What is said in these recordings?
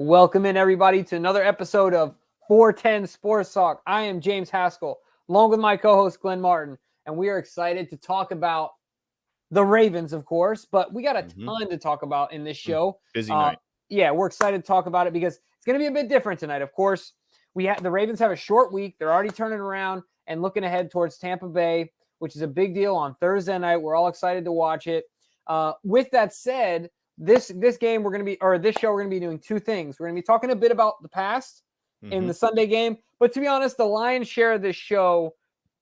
Welcome in, everybody, to another episode of 410 Sports Talk. I am James Haskell, along with my co-host Glenn Martin, and we are excited to talk about the Ravens, of course, but we got a ton to talk about in this show. Busy night. Yeah, we're excited to talk about it because it's going to be a bit different tonight. Of course, the Ravens have a short week. They're already turning around and looking ahead towards Tampa Bay, which is a big deal on Thursday night. We're all excited to watch it. With that said, this show we're going to be doing two things. We're going to be talking a bit about the past in the Sunday game, but to be honest, the lion's share of this show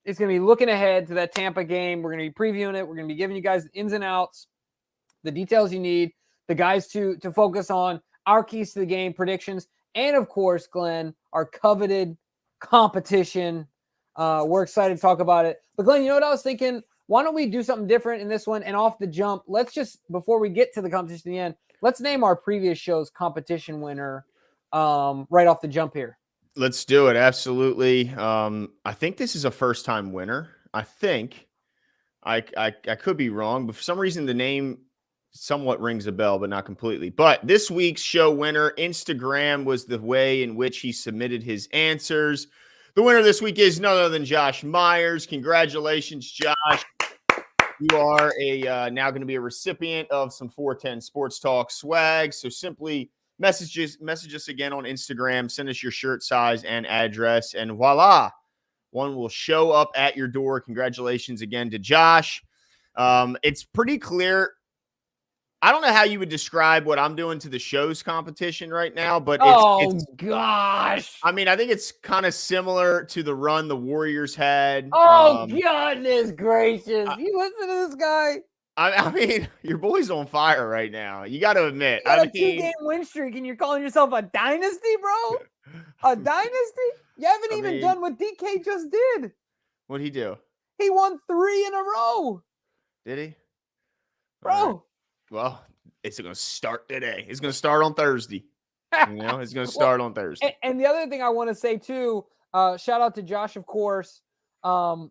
is going to be looking ahead to that Tampa game. We're going to be previewing it. We're going to be giving you guys the ins and outs, the details you need, the guys to focus on, our keys to the game, predictions, and of course, Glenn, our coveted competition. We're excited to talk about it. But Glenn, you know what I was thinking? Why don't we do something different in this one? And off the jump, let's just, before we get to the competition at the end, let's name our previous show's competition winner right off the jump here. Let's do it. Absolutely. I think this is a first-time winner. I think. I could be wrong, but for some reason the name somewhat rings a bell, but not completely. But this week's show winner, Instagram was the way in which he submitted his answers. The winner this week is none other than Josh Myers. Congratulations, Josh. You are now going to be a recipient of some 410 Sports Talk swag. So simply message us again on Instagram. Send us your shirt size and address, and voila, one will show up at your door. Congratulations again to Josh. It's pretty clear. I don't know how you would describe what I'm doing to the show's competition right now, but it's gosh. I mean, I think it's kind of similar to the run the Warriors had. Goodness gracious. You listen to this guy. I mean, your boy's on fire right now. You got to admit. You got a 2-game win streak, and you're calling yourself a dynasty, bro? A dynasty? You haven't even done what DK just did. What'd he do? He won 3 in a row. Did he? Bro. Well, it's going to start today. It's going to start on Thursday. It's going to start on Thursday. And the other thing I want to say, too, shout out to Josh, of course. But,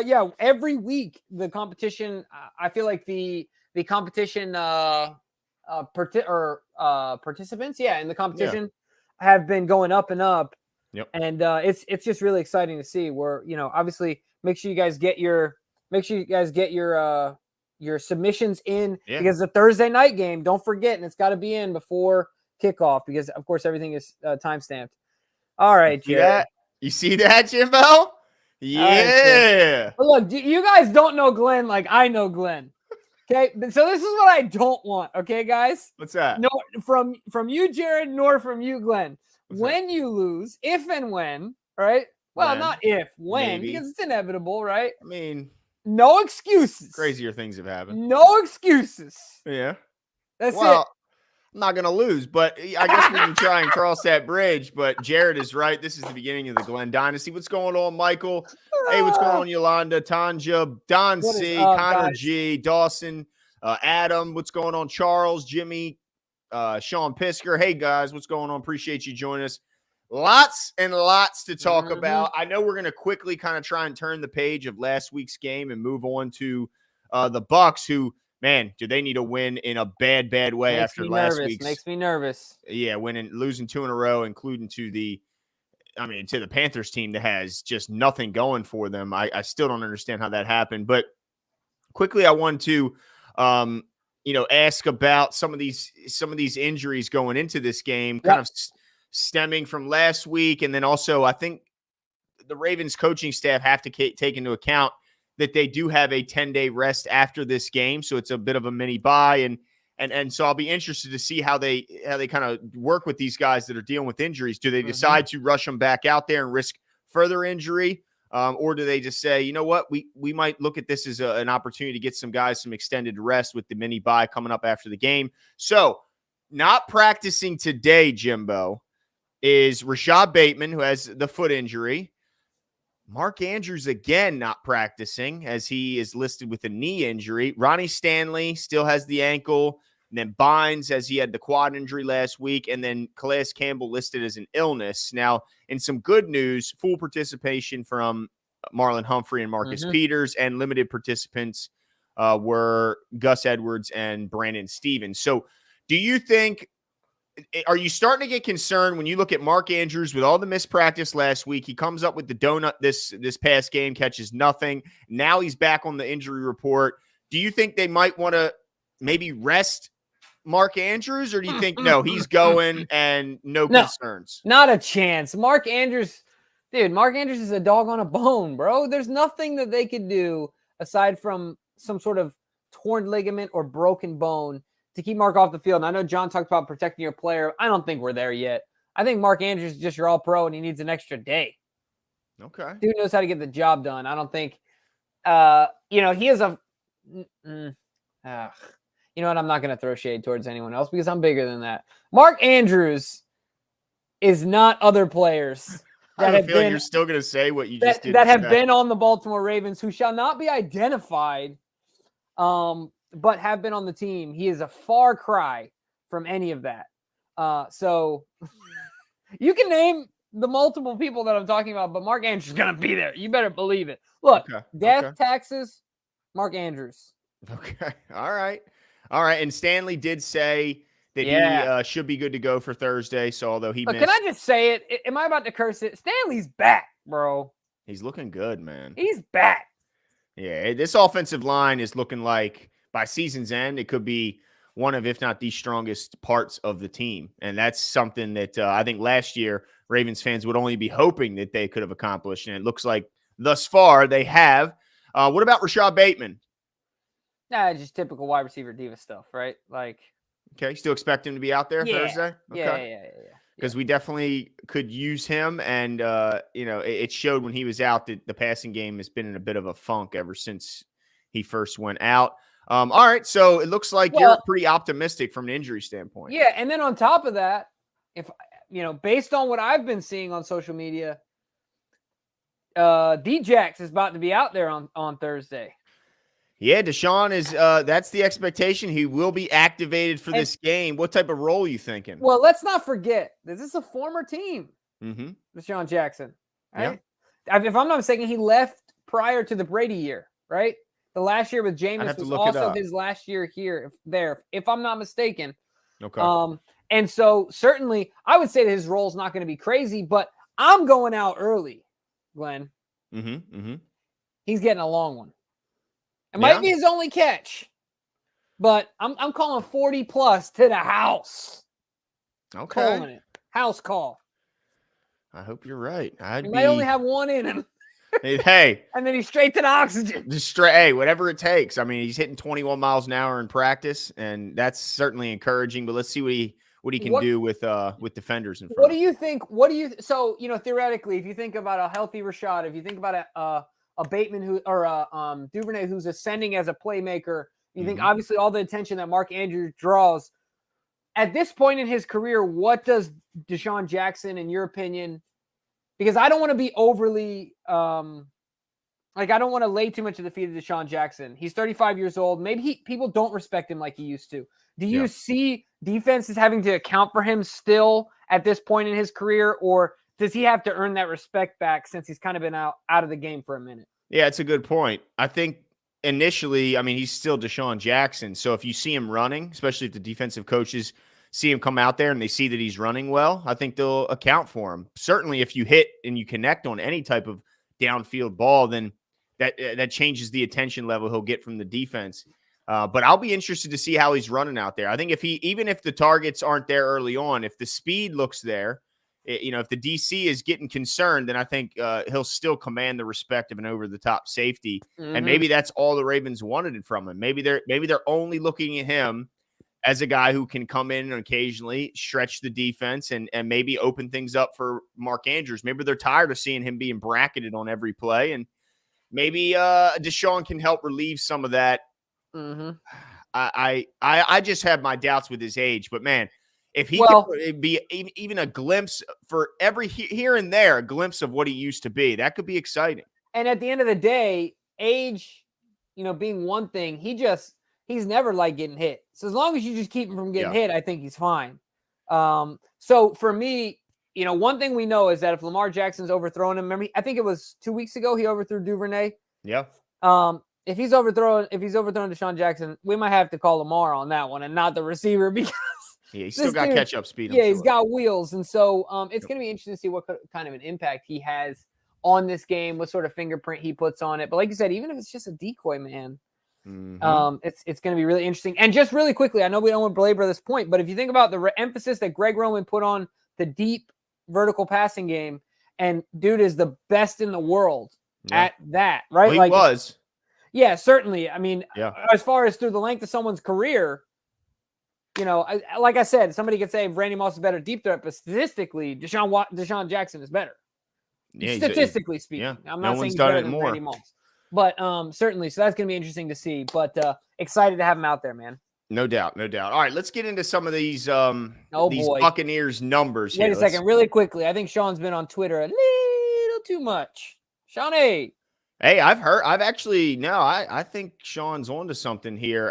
yeah, every week the competition, I feel like the competition participants, in the competition have been going up and up. Yep. And it's just really exciting to see where, obviously make sure you guys get your submissions in because the Thursday night game, don't forget, and it's got to be in before kickoff because, of course, everything is time-stamped. All right, Jared. You see that, Jimbo? Yeah. Right, look, you guys don't know Glenn like I know Glenn. Okay, so this is what I don't want. Okay, guys. What's that? No, from you, Jared, nor from you, Glenn. When you lose, if and when, right? Well, not if, when, because it's inevitable, right? I mean, no excuses. Crazier things have happened. No excuses. Yeah. That's it. I'm not going to lose, but I guess we can try and cross that bridge. But Jared is right. This is the beginning of the Glenn dynasty. What's going on, Michael? Hey, what's going on, Yolanda, Tanja, Don C, Connor guys? G, Dawson, Adam. What's going on, Charles, Jimmy, Sean Pisker. Hey, guys, what's going on? Appreciate you joining us. Lots and lots to talk about. I know we're going to quickly kind of try and turn the page of last week's game and move on to the Bucs, who, man, do they need a win in a bad way after last week's. Makes me nervous. Yeah, losing 2 in a row, including to the Panthers team that has just nothing going for them. I still don't understand how that happened. But quickly, I want to ask about some of these injuries going into this game, kind of stemming from last week. And then also, I think the Ravens coaching staff have to take into account that they do have a 10-day rest after this game. So it's a bit of a mini bye. And so I'll be interested to see how they kind of work with these guys that are dealing with injuries. Do they decide to rush them back out there and risk further injury? Or do they just say, you know what, we might look at this as an opportunity to get some guys some extended rest with the mini bye coming up after the game? So not practicing today, Jimbo, is Rashad Bateman, who has the foot injury. Mark Andrews, again, not practicing as he is listed with a knee injury. Ronnie Stanley still has the ankle. And then Bynes, as he had the quad injury last week. And then Calais Campbell listed as an illness. Now, in some good news, full participation from Marlon Humphrey and Marcus Peters, and limited participants were Gus Edwards and Brandon Stevens. So do you think are you starting to get concerned when you look at Mark Andrews with all the missed practice last week? He comes up with the donut this past game, catches nothing. Now he's back on the injury report. Do you think they might want to maybe rest Mark Andrews, or do you think no, he's going and no concerns? Not a chance. Mark Andrews is a dog on a bone, bro. There's nothing that they could do aside from some sort of torn ligament or broken bone to keep Mark off the field. And I know John talked about protecting your player. I don't think we're there yet. I think Mark Andrews is just your all-pro, and he needs an extra day. Okay. Dude knows how to get the job done. I don't think, he is a you know what? I'm not going to throw shade towards anyone else because I'm bigger than that. Mark Andrews is not other players that have been. You're still going to say what you just did. That have been on the Baltimore Ravens, who shall not be identified, but have been on the team. He is a far cry from any of that. So you can name the multiple people that I'm talking about, but Mark Andrews is going to be there. You better believe it. Look, taxes, Mark Andrews. Okay. All right. And Stanley did say that he should be good to go for Thursday. So although he missed. Can I just say it? Am I about to curse it? Stanley's back, bro. He's looking good, man. He's back. Yeah, this offensive line is looking like by season's end, it could be one of, if not the strongest parts of the team. And that's something that I think last year Ravens fans would only be hoping that they could have accomplished. And it looks like thus far they have. What about Rashad Bateman? Just typical wide receiver diva stuff, right? Like, okay, still expect him to be out there Thursday? Okay. Yeah. Because we definitely could use him. And, it showed when he was out that the passing game has been in a bit of a funk ever since he first went out. All right, so it looks like you're pretty optimistic from an injury standpoint. Yeah, and then on top of that, if based on what I've been seeing on social media, D-Jax is about to be out there on Thursday. Yeah, DeSean is that's the expectation. He will be activated for this game. What type of role are you thinking? Well, let's not forget, this is a former team. DeSean Jackson. Right? Yeah. If I'm not mistaken, he left prior to the Brady year, right? The last year with Jameis was also his last year if I'm not mistaken. Okay. And so certainly I would say that his role is not going to be crazy, but I'm going out early, Glenn. He's getting a long one. It might be his only catch, but I'm calling 40 plus to the house. Okay. Calling it. House call. I hope you're right. He might only have one in him. Hey. And then he's straight to the oxygen. Just straight, hey, whatever it takes. I mean, he's hitting 21 miles an hour in practice, and that's certainly encouraging. But let's see what he can do with defenders in front. What do you think? So theoretically, if you think about a healthy Rashad, if you think about a Bateman Duvernay who's ascending as a playmaker, you think obviously all the attention that Mark Andrews draws. At this point in his career, what does DeSean Jackson, in your opinion? Because I don't want to be overly I don't want to lay too much of the feet of DeSean Jackson. He's 35 years old. Maybe people don't respect him like he used to. Do you see defenses having to account for him still at this point in his career, or does he have to earn that respect back since he's kind of been out of the game for a minute? Yeah, it's a good point. I think initially, he's still DeSean Jackson. So if you see him running, especially if the defensive coaches see him come out there and they see that he's running well, I think they'll account for him. Certainly if you hit and you connect on any type of downfield ball, then that changes the attention level he'll get from the defense. But I'll be interested to see how he's running out there. I think even if the targets aren't there early on, if the speed looks there, if the DC is getting concerned, then I think he'll still command the respect of an over-the-top safety. And maybe that's all the Ravens wanted from him. Maybe they're only looking at him as a guy who can come in and occasionally stretch the defense and maybe open things up for Mark Andrews. Maybe they're tired of seeing him being bracketed on every play, and maybe DeSean can help relieve some of that. I just have my doubts with his age, but man, if he could be even a glimpse for every here and there, a glimpse of what he used to be, that could be exciting. And at the end of the day, age, being one thing, he's never like getting hit. So as long as you just keep him from getting hit, I think he's fine. So for me, one thing we know is that if Lamar Jackson's overthrowing him, remember, I think it was 2 weeks ago, he overthrew Duvernay. Yeah. If he's overthrowing DeSean Jackson, we might have to call Lamar on that one and not the receiver because Yeah, he's still This got dude, catch up speed. I'm yeah, sure. he's got wheels, and so it's Yep. going to be interesting to see what kind of an impact he has on this game, what sort of fingerprint he puts on it. But like you said, even if it's just a decoy, man, it's going to be really interesting. And just really quickly, I know we don't want to belabor this point, but if you think about the emphasis that Greg Roman put on the deep vertical passing game, and dude is the best in the world at that, right? Well, he like, was. yeah, certainly. I mean, Yeah. as far as through the length of someone's career, you know, like I said, somebody could say Randy Moss is better deep threat, but statistically, DeSean Jackson is better. Yeah, Statistically speaking. yeah. I'm No not saying one's he's done better it than more. Randy Moss. But certainly, so that's going to be interesting to see. But excited to have him out there, man. No doubt, no doubt. All right, let's get into some of these these boy. Buccaneers numbers Wait here. a second, really quickly. I think Sean's been on Twitter a little too much. Shawnee. Hey, I think Sean's onto something here.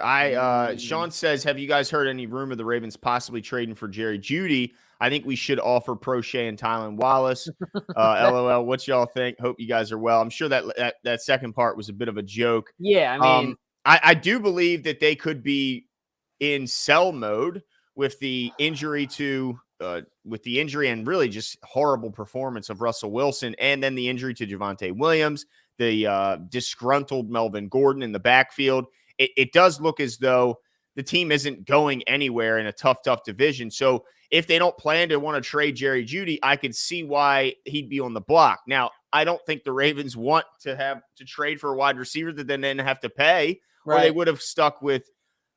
Sean says, have you guys heard any rumor the Ravens possibly trading for Jerry Jeudy? I think we should offer Prochet and Tylan Wallace. LOL. What y'all think? Hope you guys are well. I'm sure that second part was a bit of a joke. Yeah, I mean, I do believe that they could be in sell mode with the injury and really just horrible performance of Russell Wilson, and then the injury to Javonte Williams, the disgruntled Melvin Gordon in the backfield. It does look as though the team isn't going anywhere in a tough division. So if they don't plan to want to trade Jerry Jeudy, I could see why he'd be on the block. Now, I don't think the Ravens want to trade for a wide receiver that then have to pay, or they would have stuck with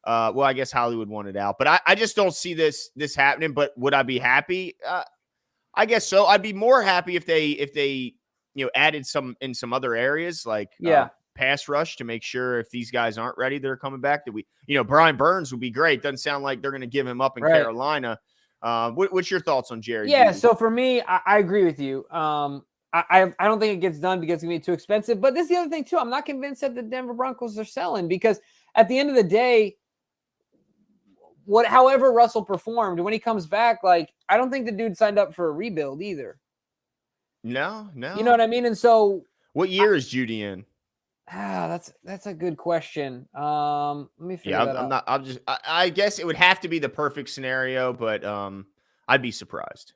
well, I guess Hollywood wanted out, but I just don't see this happening. But would I be happy? I guess so. I'd be more happy if they added some in some other areas like pass rush to make sure if these guys aren't ready, they're coming back. That Brian Burns would be great. Doesn't sound like they're going to give him up in Carolina. What's your thoughts on Jerry? Yeah, Jeudy? so for me, I agree with you. I don't think it gets done because it's going to be too expensive. But this is the other thing, too. I'm not convinced that the Denver Broncos are selling because at the end of the day, however Russell performed, when he comes back, like, I don't think the dude signed up for a rebuild either. No. You know what I mean? And so what year is Jeudy in? That's a good question. Let me figure that out. I guess it would have to be the perfect scenario, but I'd be surprised.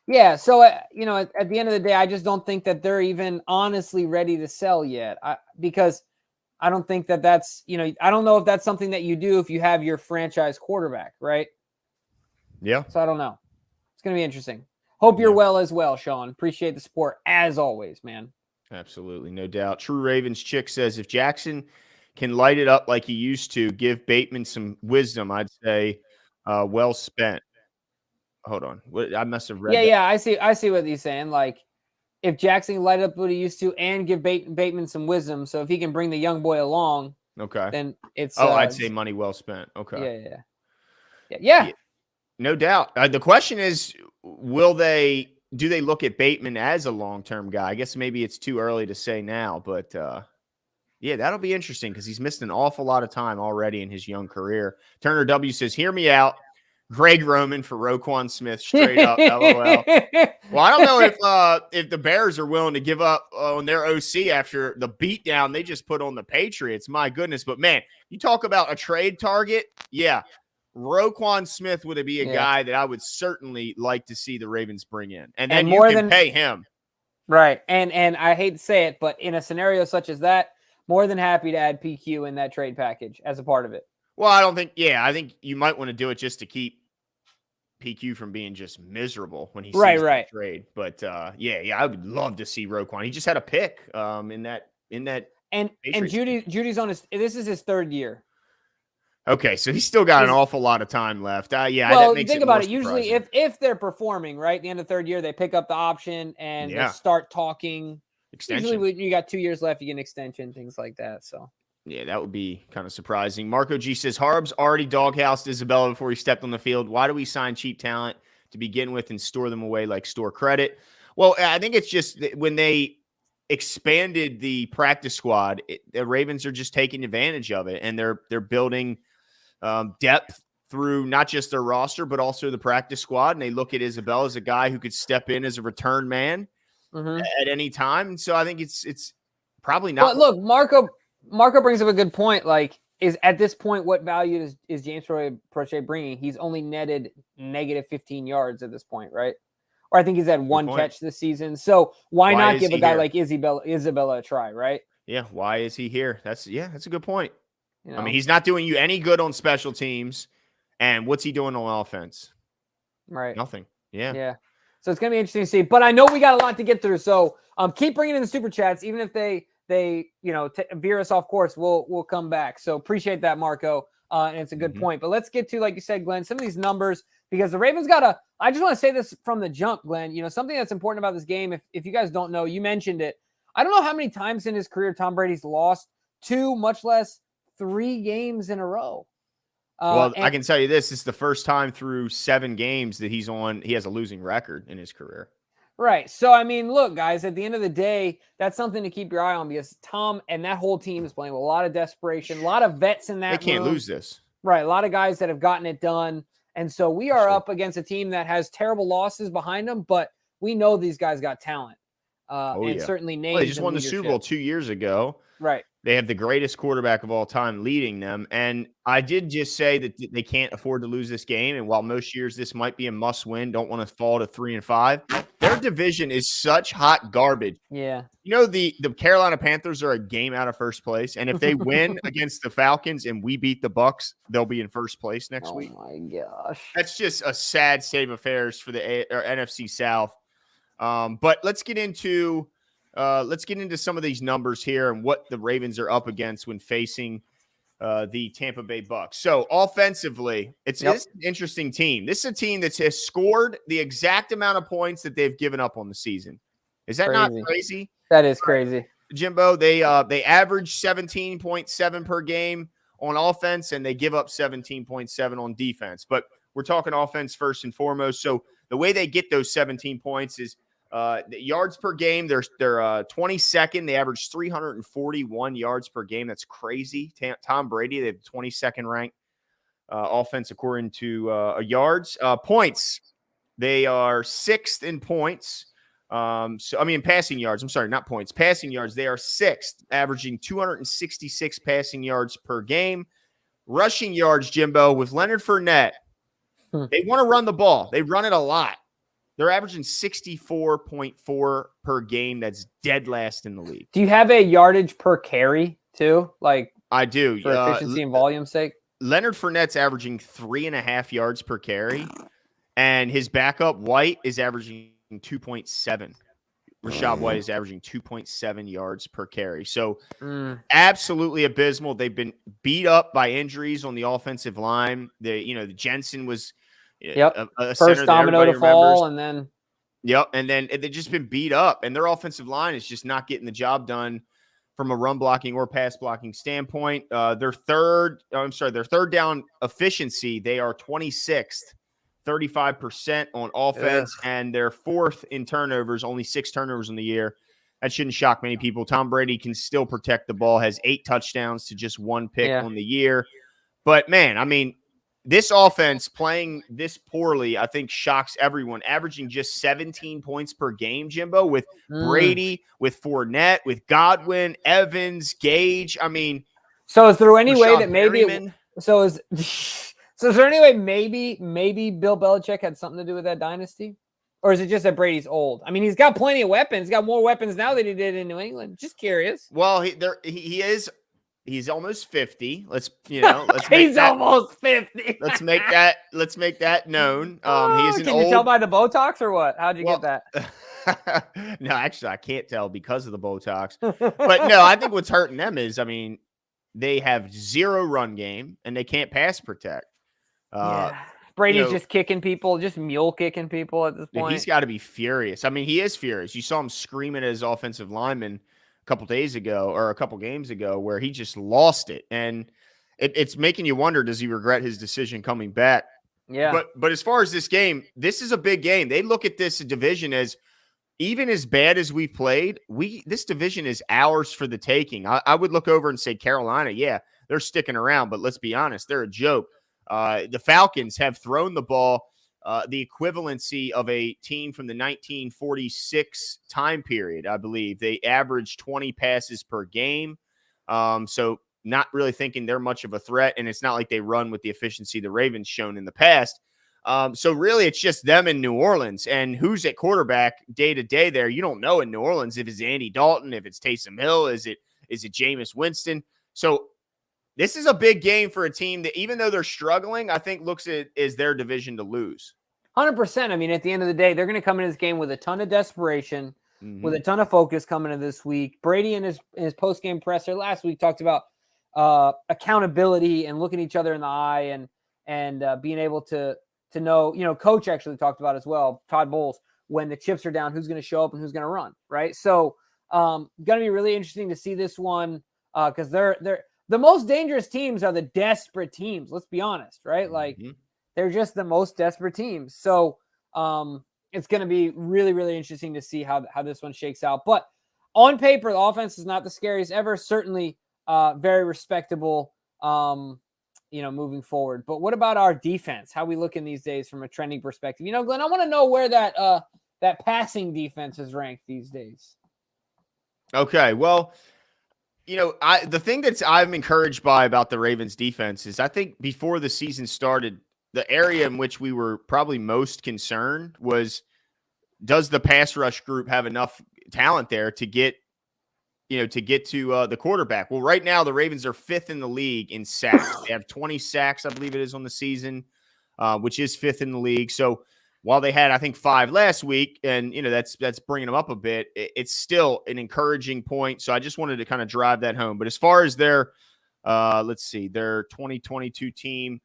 Yeah, so at the end of the day, I just don't think that they're even honestly ready to sell yet. Because I don't think that's, I don't know if that's something that you do if you have your franchise quarterback, right? Yeah. So I don't know. It's going to be interesting. Hope you're well as well, Sean. Appreciate the support as always, man. Absolutely. No doubt. True Ravens Chick says, if Jackson can light it up like he used to, give Bateman some wisdom, I'd say well spent. Hold on. I must have read that. Yeah, I see what he's saying. Like, if Jackson light up what he used to and give Bateman some wisdom, so if he can bring the young boy along, then it's I'd say money well spent. Okay. Yeah. No doubt. The question is, do they look at Bateman as a long-term guy? I guess maybe it's too early to say now, but that'll be interesting because he's missed an awful lot of time already in his young career. Turner W says, hear me out. Greg Roman for Roquan Smith, straight up, LOL. Well, I don't know if the Bears are willing to give up on their OC after the beatdown they just put on the Patriots. My goodness. But, man, you talk about a trade target. Yeah, Roquan Smith would be a guy that I would certainly like to see the Ravens bring in. And then you can pay him. Right. And I hate to say it, but in a scenario such as that, more than happy to add PQ in that trade package as a part of it. Well, I think you might want to do it just to keep PQ from being just miserable when he sees the trade. But I would love to see Roquan. He just had a pick in that and Judy's on this is his third year. Okay, so he's still got an awful lot of time left. That makes think about it. Usually if they're performing right at the end of the third year, they pick up the option and they start talking. Extension. Usually you got 2 years left, you get an extension, things like that. So yeah, that would be kind of surprising. Marco G says, Harb's already doghoused Isabella before he stepped on the field. Why do we sign cheap talent to begin with and store them away like store credit? Well, I think it's just when they expanded the practice squad, the Ravens are just taking advantage of it, and they're building depth through not just their roster, but also the practice squad. And they look at Isabella as a guy who could step in as a return man at any time. And so I think it's probably not. But look, Marco brings up a good point. Like, is at this point, what value is James Prochet bringing? He's only netted negative 15 yards at this point, right? Or I think he's had one catch this season. So why not give a guy like Isabella a try, right? Yeah. Why is he here? That's a good point. You know? I mean, he's not doing you any good on special teams. And what's he doing on offense? Right. Nothing. Yeah. Yeah. So it's going to be interesting to see. But I know we got a lot to get through. So keep bringing in the super chats. Even if they veer us off course, we'll come back. So appreciate that, Marco. And it's a good point. But let's get to, like you said, Glenn, some of these numbers, because the Ravens I just want to say this from the jump, Glenn. Something that's important about this game, if you guys don't know, you mentioned it. I don't know how many times in his career Tom Brady's lost 2, much less 3 games in a row. Well, I can tell you this is the first time through 7 games that he has a losing record in his career. Right. So, I mean, look, guys, at the end of the day, that's something to keep your eye on, because Tom and that whole team is playing with a lot of desperation, a lot of vets in that They can't lose this. Right. A lot of guys that have gotten it done. And so we are up against a team that has terrible losses behind them, but we know these guys got talent. Certainly names. Well, they just won the Super Bowl 2 years ago. Right. They have the greatest quarterback of all time leading them. And I did just say that they can't afford to lose this game. And while most years this might be a must win, don't want to fall to 3-5. Their division is such hot garbage. Yeah. The Carolina Panthers are a game out of first place. And if they win against the Falcons and we beat the Bucs, they'll be in first place next week. Oh my gosh. That's just a sad state of affairs for the NFC South. But let's get into some of these numbers here and what the Ravens are up against when facing the Tampa Bay Bucs. So offensively, it's an interesting team. This is a team that has scored the exact amount of points that they've given up on the season. Is that not crazy? That is crazy. Jimbo, they average 17.7 per game on offense, and they give up 17.7 on defense. But we're talking offense first and foremost. So the way they get those 17 points is the yards per game. They're 22nd. They average 341 yards per game. That's crazy. Tom Brady, they have 22nd ranked offense according to yards. Points, they are 6th in points. Passing yards. I'm sorry, not points. Passing yards. They are 6th, averaging 266 passing yards per game. Rushing yards, Jimbo, with Leonard Fournette. They want to run the ball. They run it a lot. They're averaging 64.4 per game. That's dead last in the league. Do you have a yardage per carry too? Like I do. For efficiency and volume's sake? Leonard Fournette's averaging 3.5 yards per carry, and his backup, White, is averaging 2.7. Rashad White is averaging 2.7 yards per carry. So absolutely abysmal. They've been beat up by injuries on the offensive line. The Jensen was a first domino to fall, and then and then they've just been beat up, and their offensive line is just not getting the job done from a run blocking or pass blocking standpoint. Their third down efficiency, they are 26th, 35% on offense, and they're 4th in turnovers, only 6 turnovers in the year. That shouldn't shock many people. Tom Brady can still protect the ball, has 8 touchdowns to just 1 pick on the year. But man, I mean, this offense playing this poorly, I think, shocks everyone. Averaging just 17 points per game, Jimbo, with Brady, with Fournette, with Godwin, Evans, Gage. I mean, so is there any way that maybe is there any way maybe Bill Belichick had something to do with that dynasty? Or is it just that Brady's old? I mean, he's got plenty of weapons. He's got more weapons now than he did in New England. Just curious. Well, he is. He's almost 50. Let's he's almost 50. Let's make that known. He is an Can old. You tell by the Botox or what? How'd you get that? No, actually, I can't tell because of the Botox. But no, I think what's hurting them is, I mean, they have 0 run game and they can't pass protect. Brady's just kicking people, just mule kicking people at this point. He's got to be furious. I mean, he is furious. You saw him screaming at his offensive lineman a couple games ago where he just lost it. And it's making you wonder, does he regret his decision coming back? Yeah. But as far as this game, this is a big game. They look at this division as, even as bad as we've played, this division is ours for the taking. I would look over and say Carolina, they're sticking around, but let's be honest, they're a joke. The Falcons have thrown the ball the equivalency of a team from the 1946 time period, I believe. They averaged 20 passes per game. So not really thinking they're much of a threat, and it's not like they run with the efficiency the Ravens shown in the past. So really, it's just them in New Orleans, and who's at quarterback day to day there. You don't know in New Orleans if it's Andy Dalton, if it's Taysom Hill, is it Jameis Winston. So this is a big game for a team that, even though they're struggling, I think looks at it as their division to lose. 100%. I mean, at the end of the day, they're going to come into this game with a ton of desperation, with a ton of focus coming into this week. Brady in his post-game presser last week talked about accountability and looking each other in the eye and being able to know, coach actually talked about as well, Todd Bowles, when the chips are down, who's going to show up and who's going to run, right? So going to be really interesting to see this one because they're the most dangerous teams are the desperate teams. Let's be honest, right? Like they're just the most desperate teams. So it's going to be really, really interesting to see how this one shakes out. But on paper, the offense is not the scariest ever. Certainly very respectable, moving forward. But what about our defense? How we looking these days from a trending perspective? Glenn, I want to know where that passing defense is ranked these days. Okay, well, the thing I'm encouraged by about the Ravens defense is I think before the season started, the area in which we were probably most concerned was, does the pass rush group have enough talent there to get to the quarterback? Well, right now the Ravens are 5th in the league in sacks. They have 20 sacks, I believe it is, on the season, which is 5th in the league. So while they had, I think, 5 last week, and that's bringing them up a bit, it's still an encouraging point. So I just wanted to kind of drive that home. But as far as their, their 2022 team,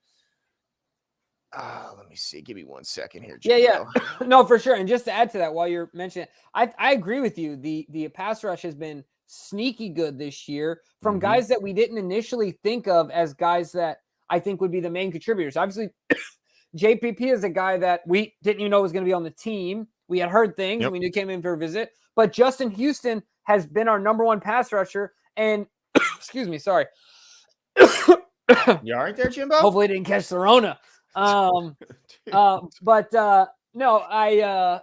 let me see. Give me 1 second here, Jimbo. Yeah. No, for sure. And just to add to that, while you're mentioning it, I agree with you. The pass rush has been sneaky good this year from guys that we didn't initially think of as guys that I think would be the main contributors. Obviously, JPP is a guy that we didn't even know was going to be on the team. We had heard things. Yep. We knew he came in for a visit. But Justin Houston has been our number 1 pass rusher. And, excuse me, sorry. You all right there, Jimbo? Hopefully didn't catch the Rona. No,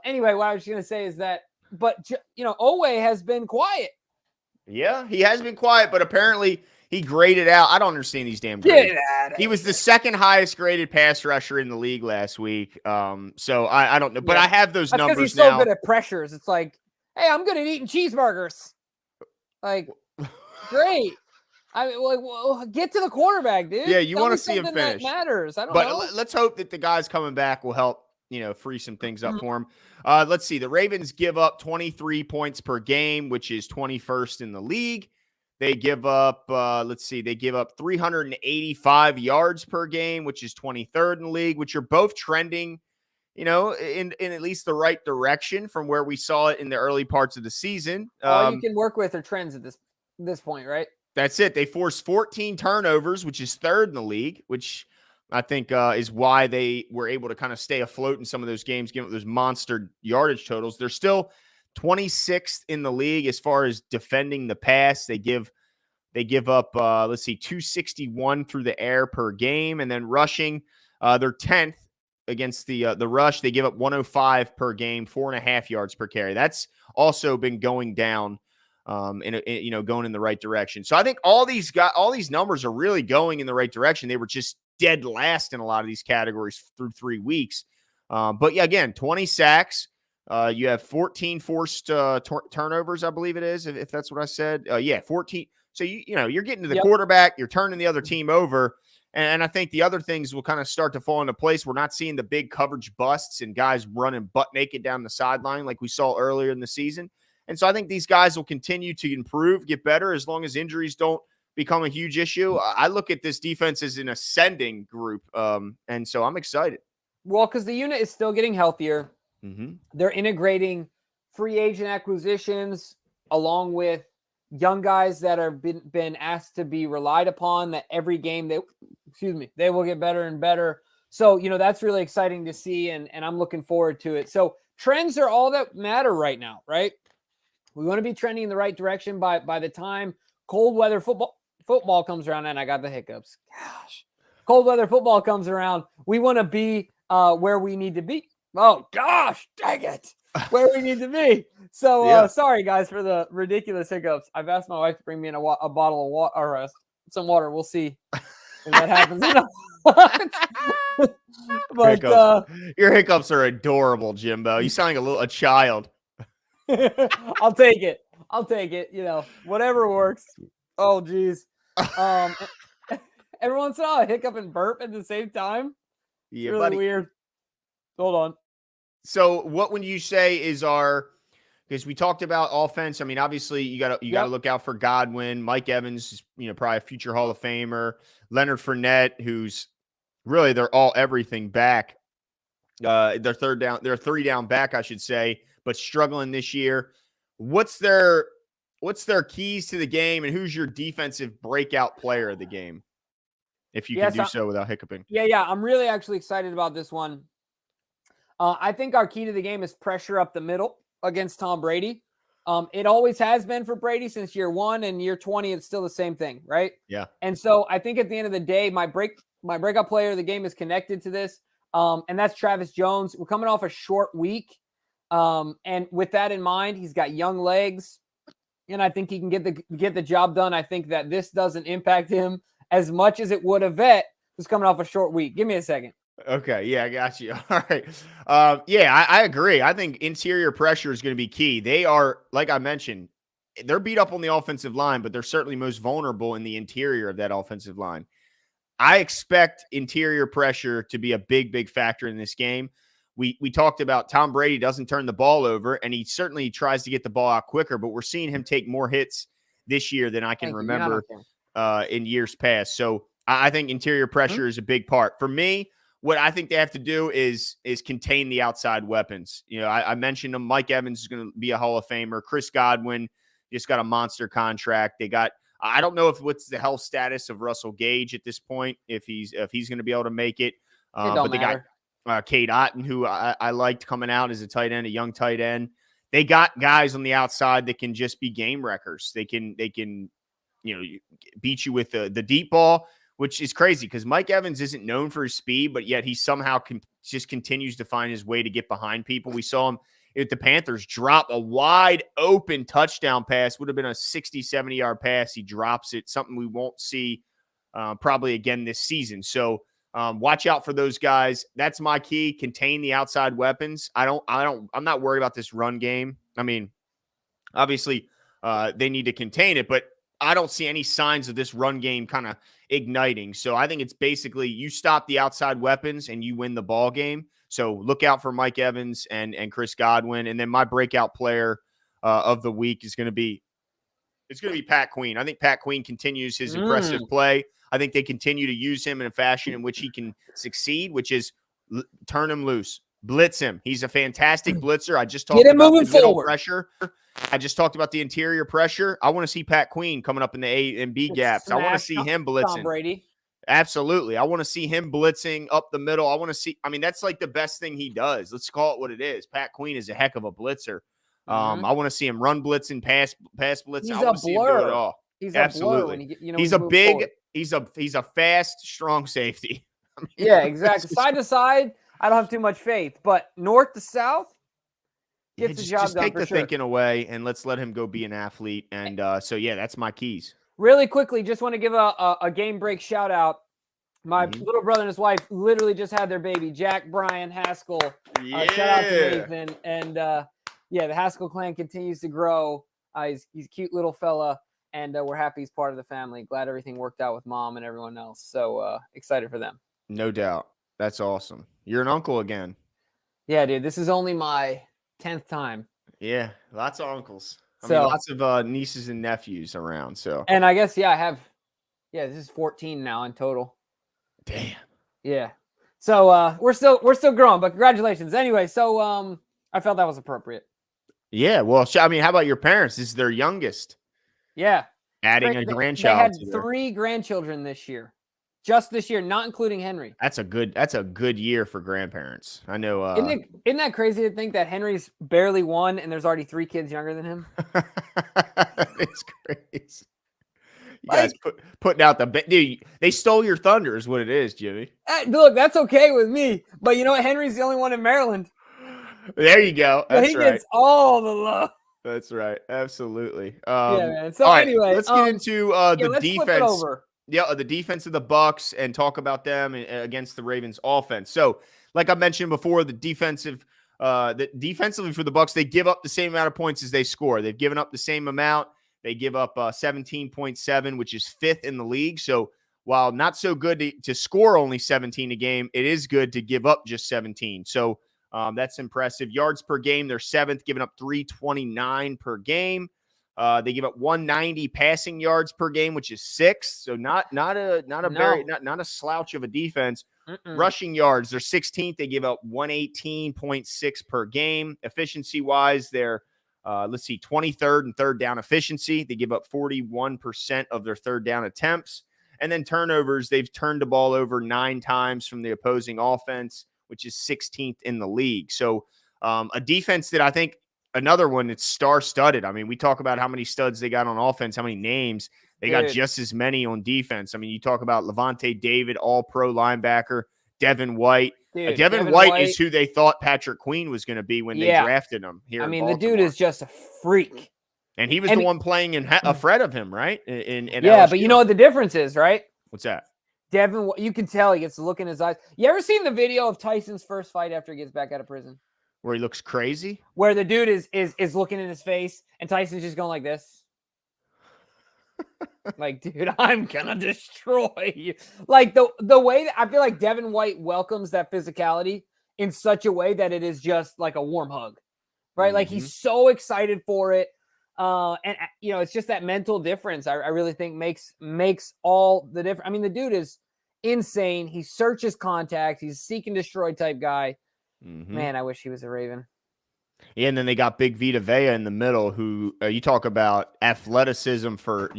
anyway, what I was going to say is that, but, Owe has been quiet. Yeah, he has been quiet, but apparently he graded out. I don't understand these damn grades. He was the 2nd highest graded pass rusher in the league last week. So I don't know, but I have those numbers because he's now. So good at pressures. It's like, hey, I'm good at eating cheeseburgers. Like, great. I mean, well, get to the quarterback, dude. Yeah, you want to see him finish. That matters. I don't know. But let's hope that the guys coming back will help, free some things up for him. Let's see. The Ravens give up 23 points per game, which is 21st in the league. They give up, they give up 385 yards per game, which is 23rd in the league, which are both trending, in at least the right direction from where we saw it in the early parts of the season. All you can work with are trends at this point, right? That's it. They forced 14 turnovers, which is 3rd in the league, which I think is why they were able to kind of stay afloat in some of those games, given those monster yardage totals. They're still 26th in the league as far as defending the pass. They give up 261 through the air per game, and then rushing, they're 10th against the rush. They give up 105 per game, 4.5 yards per carry. That's also been going down, going in the right direction. So I think all these numbers are really going in the right direction. They were just dead last in a lot of these categories through 3 weeks. But yeah, again, 20 sacks. You have 14 forced turnovers, I believe it is, if that's what I said. 14. So you're getting to the quarterback, you're turning the other team over. And I think the other things will kind of start to fall into place. We're not seeing the big coverage busts and guys running butt naked down the sideline like we saw earlier in the season. And so I think these guys will continue to improve, get better, as long as injuries don't become a huge issue. I look at this defense as an ascending group, and so I'm excited. Well, because the unit is still getting healthier. They're integrating free agent acquisitions along with young guys that are been asked to be relied upon, that every game they will get better and better. So, that's really exciting to see, and I'm looking forward to it. So trends are all that matter right now, right? We want to be trending in the right direction by the time cold weather football comes around, and I got the hiccups. Gosh, cold weather football comes around. We want to be where we need to be. Oh gosh, dang it, where we need to be. So sorry guys for the ridiculous hiccups. I've asked my wife to bring me in a bottle of water, or some water. We'll see if that happens. But hiccups. Your hiccups are adorable, Jimbo. You sound like a child. I'll take it. Whatever works. Oh, geez. Every once in a while, I hiccup and burp at the same time. It's really buddy. weird. Hold on. So what would you say is because we talked about offense. I mean, obviously you gotta look out for Godwin. Mike Evans is, probably a future Hall of Famer. Leonard Fournette, who's really they're all everything back. They're 3 down back, I should say, but struggling this year. What's their keys to the game, and who's your defensive breakout player of the game? If you can do so without hiccuping. Yeah. I'm really actually excited about this one. I think our key to the game is pressure up the middle against Tom Brady. It always has been for Brady since year 1, and year 20, it's still the same thing, right? Yeah. And so I think at the end of the day, my breakout player of the game is connected to this, and that's Travis Jones. We're coming off a short week, and with that in mind, he's got young legs, and I think he can get the job done. I think that this doesn't impact him as much as it would a vet who's coming off a short week. Give me a second. Okay. Yeah, I got you. All right. I agree. I think interior pressure is going to be key. They are, like I mentioned, they're beat up on the offensive line, but they're certainly most vulnerable in the interior of that offensive line. I expect interior pressure to be a big factor in this game. We talked about Tom Brady doesn't turn the ball over, and he certainly tries to get the ball out quicker, but we're seeing him take more hits this year than I can remember in years past. So I think interior pressure is a big part. For me, what I think they have to do is contain the outside weapons. I mentioned them. Mike Evans is going to be a Hall of Famer. Chris Godwin just got a monster contract. I don't know what's the health status of Russell Gage at this point, if he's going to be able to make it. But they got Cade Otton, who I liked coming out as a tight end, a young tight end. They got guys on the outside that can just be game wreckers. They can beat you with the deep ball, which is crazy because Mike Evans isn't known for his speed, but yet he somehow just continues to find his way to get behind people. We saw him at the Panthers drop a wide open touchdown pass, would have been a 60, 70-yard pass. He drops it, something we won't see probably again this season. So watch out for those guys. That's my key. Contain the outside weapons. I'm not worried about this run game. I mean, obviously they need to contain it, but I don't see any signs of this run game kind of igniting. So I think it's basically you stop the outside weapons and you win the ball game. So look out for Mike Evans and Chris Godwin. And then my breakout player of the week is going to be Pat Queen. I think Pat Queen continues his impressive play. I think they continue to use him in a fashion in which he can succeed, which is turn him loose, blitz him. He's a fantastic blitzer. I just talked about the middle pressure. I just talked about the interior pressure. I want to see Pat Queen coming up in the A and B gaps. I want to see him blitzing. Tom Brady. Absolutely. I want to see him blitzing up the middle. That's like the best thing he does. Let's call it what it is. Pat Queen is a heck of a blitzer. I want to see him run blitzing, pass blitzing. I want to see him do it all. He's absolutely. He's a fast, strong safety. Yeah, exactly. Side to side, I don't have too much faith, but north to south, gets the job done. Just take the thinking away and let's let him go be an athlete. And that's my keys. Really quickly, just want to give a game break shout out. My little brother and his wife literally just had their baby, Jack Brian Haskell. Shout out to Nathan. And the Haskell clan continues to grow. He's a cute little fella, and we're happy he's part of the family. Glad everything worked out with mom and everyone else. So excited for them. No doubt. That's awesome. You're an uncle again. Yeah, dude. This is only my 10th time. Yeah, lots of uncles. Lots of nieces and nephews around. So, and I guess I have. Yeah, this is 14 now in total. Damn. Yeah. So we're still growing, but congratulations. Anyway, so I felt that was appropriate. Yeah. Well, how about your parents? This is their youngest. Yeah. Adding a grandchild. They had 3 grandchildren this year. Just this year, not including Henry. That's a good year for grandparents. I know. Isn't that crazy to think that Henry's barely 1 and there's already 3 kids younger than him? It's crazy. You guys putting out dude. They stole your thunder, is what it is, Jimmy. Look, that's okay with me. But you know what? Henry's the only one in Maryland. There you go. That's right. He gets all the love. That's right. Absolutely. Yeah, man. So all anyway, let's get into the defense. the defense of the Bucs and talk about them against the Ravens offense. So, like I mentioned before, defensively for the Bucs, they give up the same amount of points as they score. They've given up the same amount. They give up 17.7, which is 5th in the league. So, while not so good to score only 17 a game, it is good to give up just 17. So, that's impressive. Yards per game, they're 7th, giving up 329 per game. They give up 190 passing yards per game, which is 6th. So not a slouch of a defense. Rushing yards, they're 16th. They give up 118.6 per game. Efficiency wise, they're 23rd and third down efficiency. They give up 41% of their third down attempts. And then turnovers, they've turned the ball over 9 times from the opposing offense, which is 16th in the league. So a defense that I think another one that's star-studded. I mean, we talk about how many studs they got on offense, how many names. They got just as many on defense. I mean, you talk about Levante David, all-pro linebacker, Devin White. Devin White is who they thought Patrick Queen was going to be when they drafted him here in Baltimore. The dude is just a freak. And he was the one playing afraid of him, right? In LSU. But you know what the difference is, right? What's that? Devin, you can tell he gets the look in his eyes. You ever seen the video of Tyson's first fight after he gets back out of prison? Where he looks crazy? Where the dude is looking in his face and Tyson's just going like this. Like, dude, I'm gonna destroy you. Like the way that I feel like Devin White welcomes that physicality in such a way that it is just like a warm hug. Right? Mm-hmm. Like he's so excited for it. And it's just that mental difference I really think makes all the difference. I mean, the dude is insane. He searches contact. He's a seek and destroy type guy. Mm-hmm. Man, I wish he was a Raven. Yeah, and then they got Big Vita Vea in the middle, who you talk about athleticism for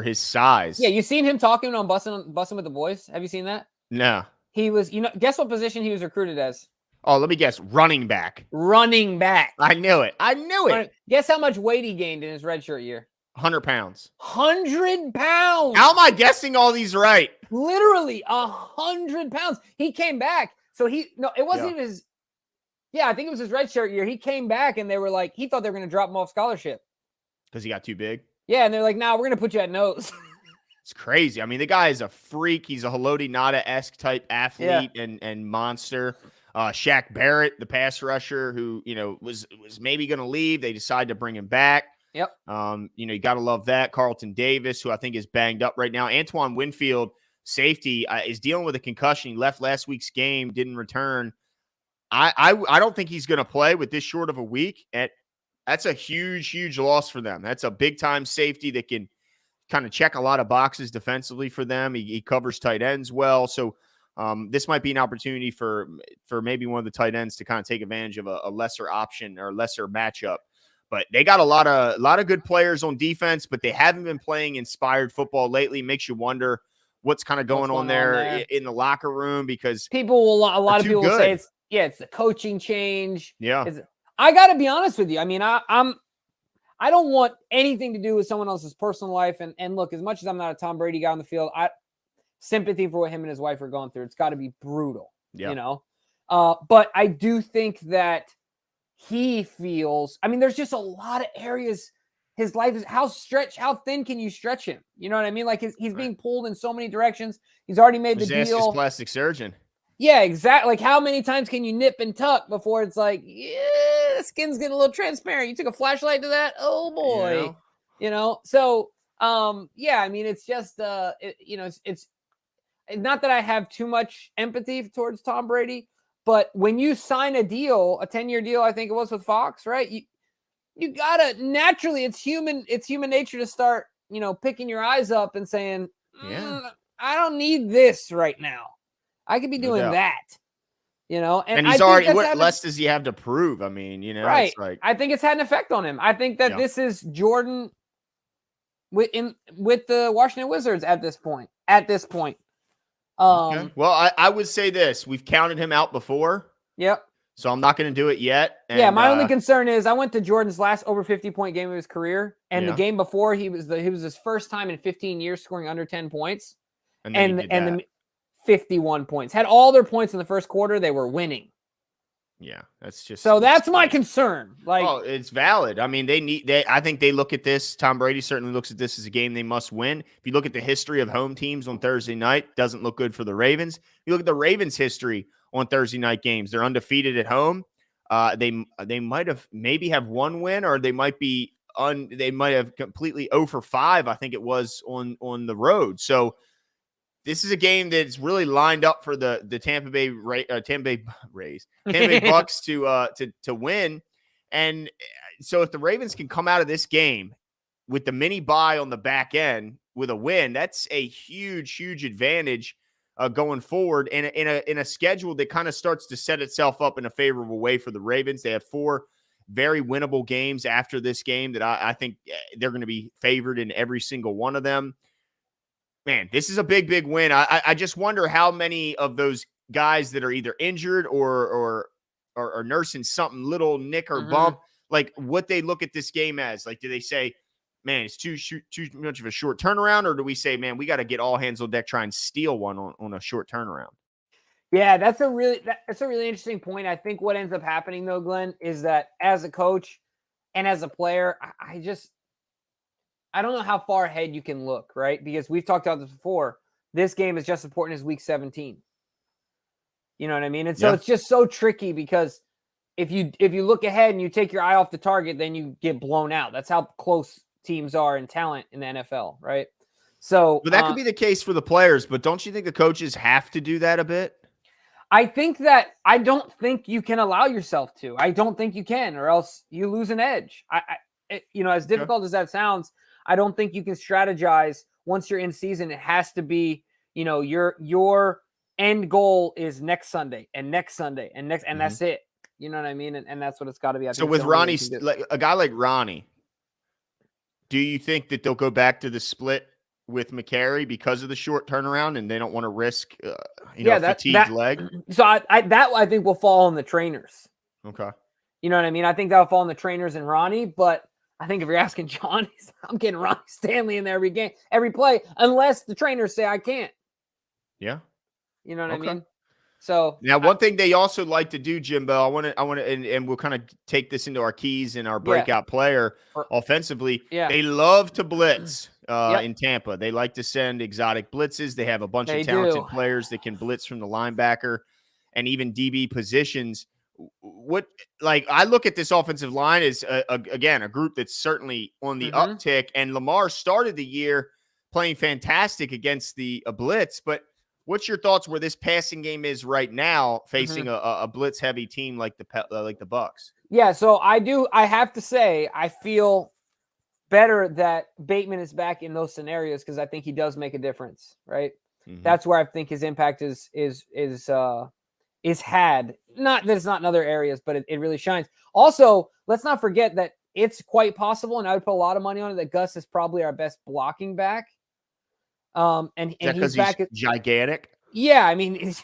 his size. Yeah, you seen him talking on Bussin' with the Boys? Have you seen that? No. He was, guess what position he was recruited as? Oh, let me guess. Running back. Running back. I knew it. Guess how much weight he gained in his redshirt year? 100 pounds. 100 pounds. How am I guessing all these right? Literally 100 pounds. He came back. So it wasn't even his. Yeah, I think it was his redshirt year. He came back and they were like, he thought they were going to drop him off scholarship. Because he got too big? Yeah, and they're like, we're going to put you at nose. It's crazy. I mean, the guy is a freak. He's a Haloti Ngata-esque type athlete and monster. Shaq Barrett, the pass rusher, who, was maybe going to leave. They decided to bring him back. Yep. You got to love that. Carlton Davis, who I think is banged up right now. Antoine Winfield, safety, is dealing with a concussion. He left last week's game, didn't return. I don't think he's going to play with this short of a week. That's a huge, huge loss for them. That's a big-time safety that can kind of check a lot of boxes defensively for them. He covers tight ends well. So this might be an opportunity for maybe one of the tight ends to kind of take advantage of a lesser option or lesser matchup. But they got a lot of good players on defense, but they haven't been playing inspired football lately. Makes you wonder what's kind of going on there in the locker room, because a lot of people will say it's the coaching change. Yeah. I got to be honest with you. I mean, I don't want anything to do with someone else's personal life. And look, as much as I'm not a Tom Brady guy on the field, sympathy for what him and his wife are going through. It's got to be brutal, but I do think that he feels, I mean, there's just a lot of areas his life is, how thin can you stretch him? You know what I mean? Like he's being pulled in so many directions. He's already made the deal. Ask his plastic surgeon. Yeah, exactly. Like how many times can you nip and tuck before it's like, the skin's getting a little transparent. You took a flashlight to that? Oh boy. So, I mean, it's just, it's not that I have too much empathy towards Tom Brady, but when you sign a deal, a 10-year deal, I think it was with Fox, right? You gotta, naturally, it's human nature to start, picking your eyes up and saying, I don't need this right now. I could be doing that, and he's already, what less does he have to prove? I mean, right. It's like, I think it's had an effect on him. I think that this is Jordan with the Washington Wizards at this point. Okay. Well, I would say this: we've counted him out before. Yep. So I'm not going to do it yet. And, my only concern is I went to Jordan's last over 50-point game of his career, and the game before he was his first time in 15 years scoring under 10 points, and the 51 points. Had all their points in the first quarter, they were winning. Yeah, that's just So that's my concern. Like, oh, it's valid. I mean, I think they look at this. Tom Brady certainly looks at this as a game they must win. If you look at the history of home teams on Thursday night, doesn't look good for the Ravens. If you look at the Ravens' history on Thursday night games, they're undefeated at home. They might have maybe have one win, or they might be they might have completely 0 for 5. I think it was on the road. So this is a game that's really lined up for the Tampa Bay Bucks to win. And so if the Ravens can come out of this game with the mini bye on the back end with a win, that's a huge advantage going forward in a schedule that kind of starts to set itself up in a favorable way for the Ravens. They have 4 very winnable games after this game that I think they're going to be favored in every single one of them. Man, this is a big win. I just wonder how many of those guys that are either injured or nursing something, little nick or bump, like what they look at this game as. Like, do they say, man, it's too much of a short turnaround, or do we say, man, we got to get all hands on deck, try and steal one on a short turnaround? Yeah, that's a really interesting point. I think what ends up happening though, Glenn, is that as a coach and as a player, I don't know how far ahead you can look, right? Because we've talked about this before. This game is just as important as week 17. You know what I mean? And so it's just so tricky because if you look ahead and you take your eye off the target, then you get blown out. That's how close teams are in talent in the NFL, right? So but that could be the case for the players, but don't you think the coaches have to do that a bit? I don't think you can allow yourself to. I don't think you can, or else you lose an edge. As difficult as that sounds, I don't think you can strategize once you're in season. It has to be, your end goal is next Sunday and next Sunday and next, and that's it. You know what I mean? And that's what it's got to be. So with Ronnie, like a guy like Ronnie, do you think that they'll go back to the split with McCary because of the short turnaround and they don't want to risk, fatigued leg? So I think will fall on the trainers. Okay. You know what I mean? I think that'll fall on the trainers and Ronnie, but I think if you're asking John, I'm getting Ronnie Stanley in there every game, every play, unless the trainers say I can't. Yeah. You know what I mean? So now one thing they also like to do, Jimbo, I want to, and we'll kind of take this into our keys and our breakout player offensively. Yeah. They love to blitz in Tampa. They like to send exotic blitzes. They have a bunch of talented players that can blitz from the linebacker and even DB positions. I look at this offensive line as again, a group that's certainly on the uptick, and Lamar started the year playing fantastic against the blitz, but what's your thoughts where this passing game is right now facing a blitz heavy team like the Bucs? Yeah. So I have to say, I feel better that Bateman is back in those scenarios because I think he does make a difference. Right. That's where I think his impact is had. Not that it's not in other areas, but it really shines. Also, let's not forget that it's quite possible, and I would put a lot of money on it, that Gus is probably our best blocking back. And he's back. He's gigantic. Yeah, I mean, he's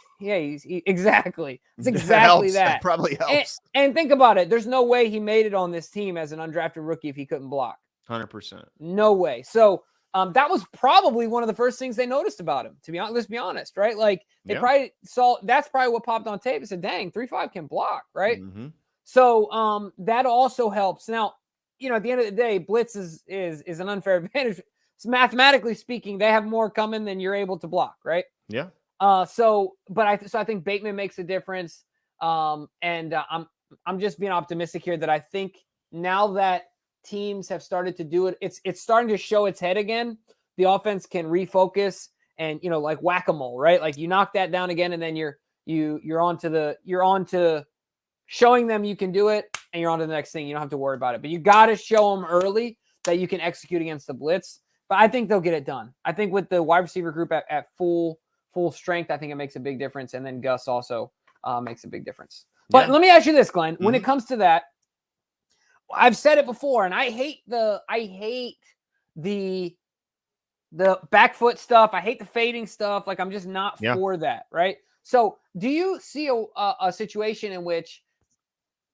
exactly. It's exactly that. Probably helps. And think about it. There's no way he made it on this team as an undrafted rookie if he couldn't block. 100%. No way. So that was probably one of the first things they noticed about him. To be honest, let's be honest, right? Like they probably saw. That's probably what popped on tape and said, "Dang, 3.5 can block," right? So that also helps. Now, at the end of the day, blitz is an unfair advantage. So mathematically speaking, they have more coming than you're able to block, right? Yeah. So I think Bateman makes a difference. I'm just being optimistic here that I think now that teams have started to do it, it's starting to show its head again. The offense can refocus and like whack-a-mole, right? Like you knock that down again, and then you're on to showing them you can do it, and you're on to the next thing. You don't have to worry about it, but you got to show them early that you can execute against the blitz. But I think they'll get it done. I think with the wide receiver group at full strength, I think it makes a big difference. And then Gus also makes a big different. But let me ask you this, Glenn. When it comes to that, I've said it before, and I hate the back foot stuff. I hate the fading stuff. Like I'm just not for that, right? So do you see a situation in which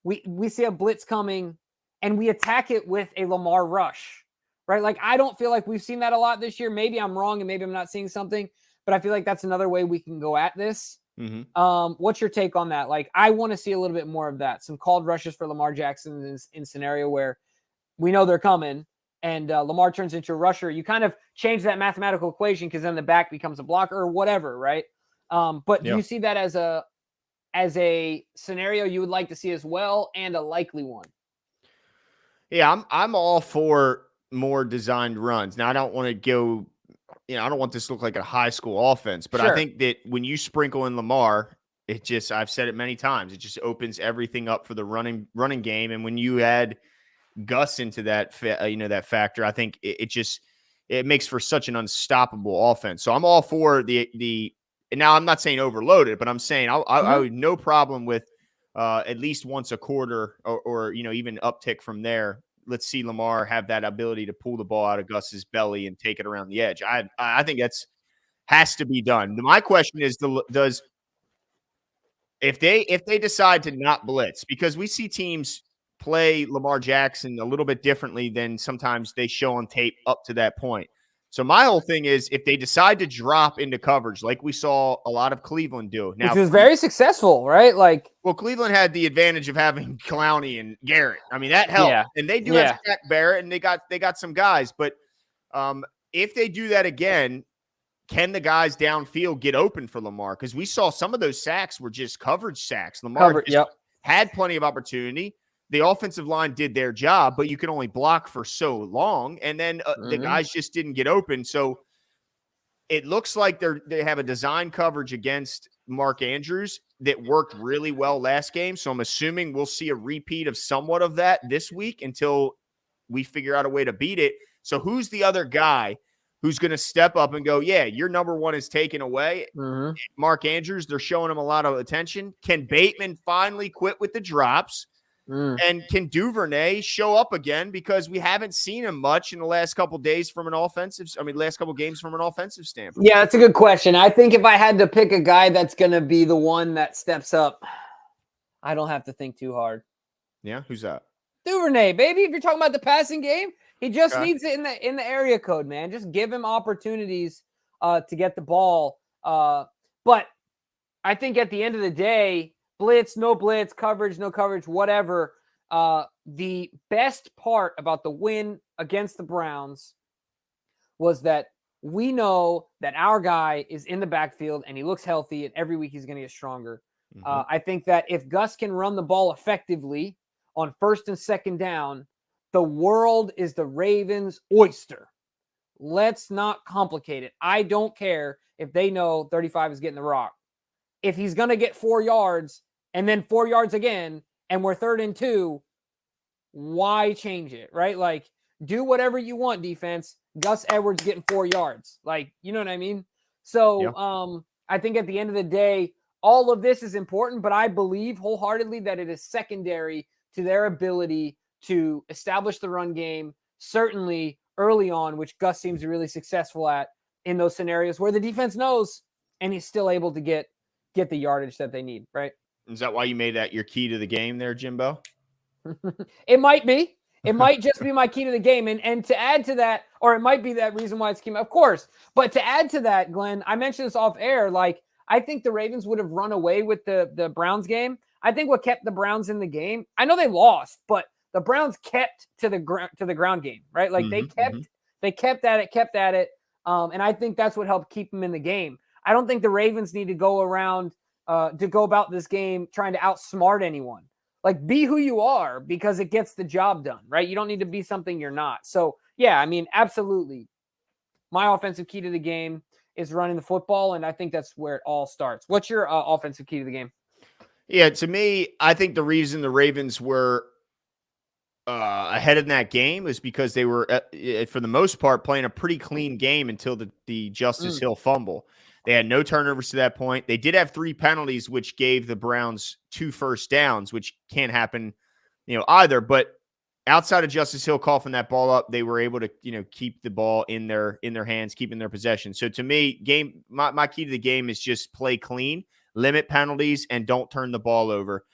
we see a blitz coming and we attack it with a Lamar rush? Right? Like, I don't feel like we've seen that a lot this year. Maybe I'm wrong and maybe I'm not seeing something, but I feel like that's another way we can go at this. What's your take on that? Like, I want to see a little bit more of that. Some called rushes for Lamar Jackson in scenario where we know they're coming and Lamar turns into a rusher. You kind of change that mathematical equation because then the back becomes a blocker or whatever, right? But do you see that as a scenario you would like to see as well and a likely one? Yeah, I'm all for more designed runs. Now, I don't want to go, I don't want this to look like a high school offense, but I think that when you sprinkle in Lamar, I've said it many times, it just opens everything up for the running game. And when you add Gus into that, that factor, I think it makes for such an unstoppable offense. So I'm all for and now I'm not saying overloaded, but I'm saying I would no problem with at least once a quarter or even uptick from there. Let's see Lamar have that ability to pull the ball out of Gus's belly and take it around the edge. I think has to be done. My question is, if they decide to not blitz, because we see teams play Lamar Jackson a little bit differently than sometimes they show on tape up to that point. So my whole thing is, if they decide to drop into coverage, like we saw a lot of Cleveland do, now, which was very successful, right? Like, well, Cleveland had the advantage of having Clowney and Garrett. I mean, that helped, and they do have Shaq Barrett, and they got some guys. But if they do that again, can the guys downfield get open for Lamar? Because we saw some of those sacks were just coverage sacks. Lamar had plenty of opportunity. The offensive line did their job, but you can only block for so long. And then the guys just didn't get open. So it looks like they have a design coverage against Mark Andrews that worked really well last game. So I'm assuming we'll see a repeat of somewhat of that this week until we figure out a way to beat it. So who's the other guy who's going to step up and go, yeah, your number one is taken away? Mark Andrews, they're showing him a lot of attention. Can Bateman finally quit with the drops? And can Duvernay show up again? Because we haven't seen him much in the last couple games from an offensive standpoint. Yeah, that's a good question. I think if I had to pick a guy that's going to be the one that steps up, I don't have to think too hard. Yeah, who's that? Duvernay, baby. If you're talking about the passing game, he just needs it in the area code, man. Just give him opportunities to get the ball. But I think at the end of the day, blitz, no blitz, coverage, no coverage, whatever. The best part about the win against the Browns was that we know that our guy is in the backfield and he looks healthy, and every week he's going to get stronger. I think that if Gus can run the ball effectively on first and second down, the world is the Ravens' oyster. Let's not complicate it. I don't care if they know 35 is getting the rock. If he's going to get 4 yards and then 4 yards again, and we're 3rd and 2, why change it, right? Like, do whatever you want, defense. Gus Edwards getting 4 yards. Like, you know what I mean? So I think at the end of the day, all of this is important, but I believe wholeheartedly that it is secondary to their ability to establish the run game, certainly early on, which Gus seems really successful at in those scenarios where the defense knows and he's still able to get the yardage that they need, right? Is that why you made that your key to the game there, Jimbo? It might be. It might just be my key to the game. And to add to that, or it might be that reason why it's came, of course. But to add to that, Glenn, I mentioned this off air, like, I think the Ravens would have run away with the Browns game. I think what kept the Browns in the game, I know they lost, but the Browns kept to the ground game, right? Like they kept at it. And I think that's what helped keep them in the game. I don't think the Ravens need to go around to go about this game trying to outsmart anyone. Like, be who you are because it gets the job done, right? You don't need to be something you're not. So, yeah, I mean, absolutely. My offensive key to the game is running the football, and I think that's where it all starts. What's your offensive key to the game? Yeah, to me, I think the reason the Ravens were ahead in that game is because they were, for the most part, playing a pretty clean game until the Justice Hill fumble. They had no turnovers to that point. They did have 3 penalties, which gave the Browns 2 first downs, which can't happen, either. But outside of Justice Hill coughing that ball up, they were able to, keep the ball in their hands, keeping their possession. So to me, my key to the game is just play clean, limit penalties, and don't turn the ball over.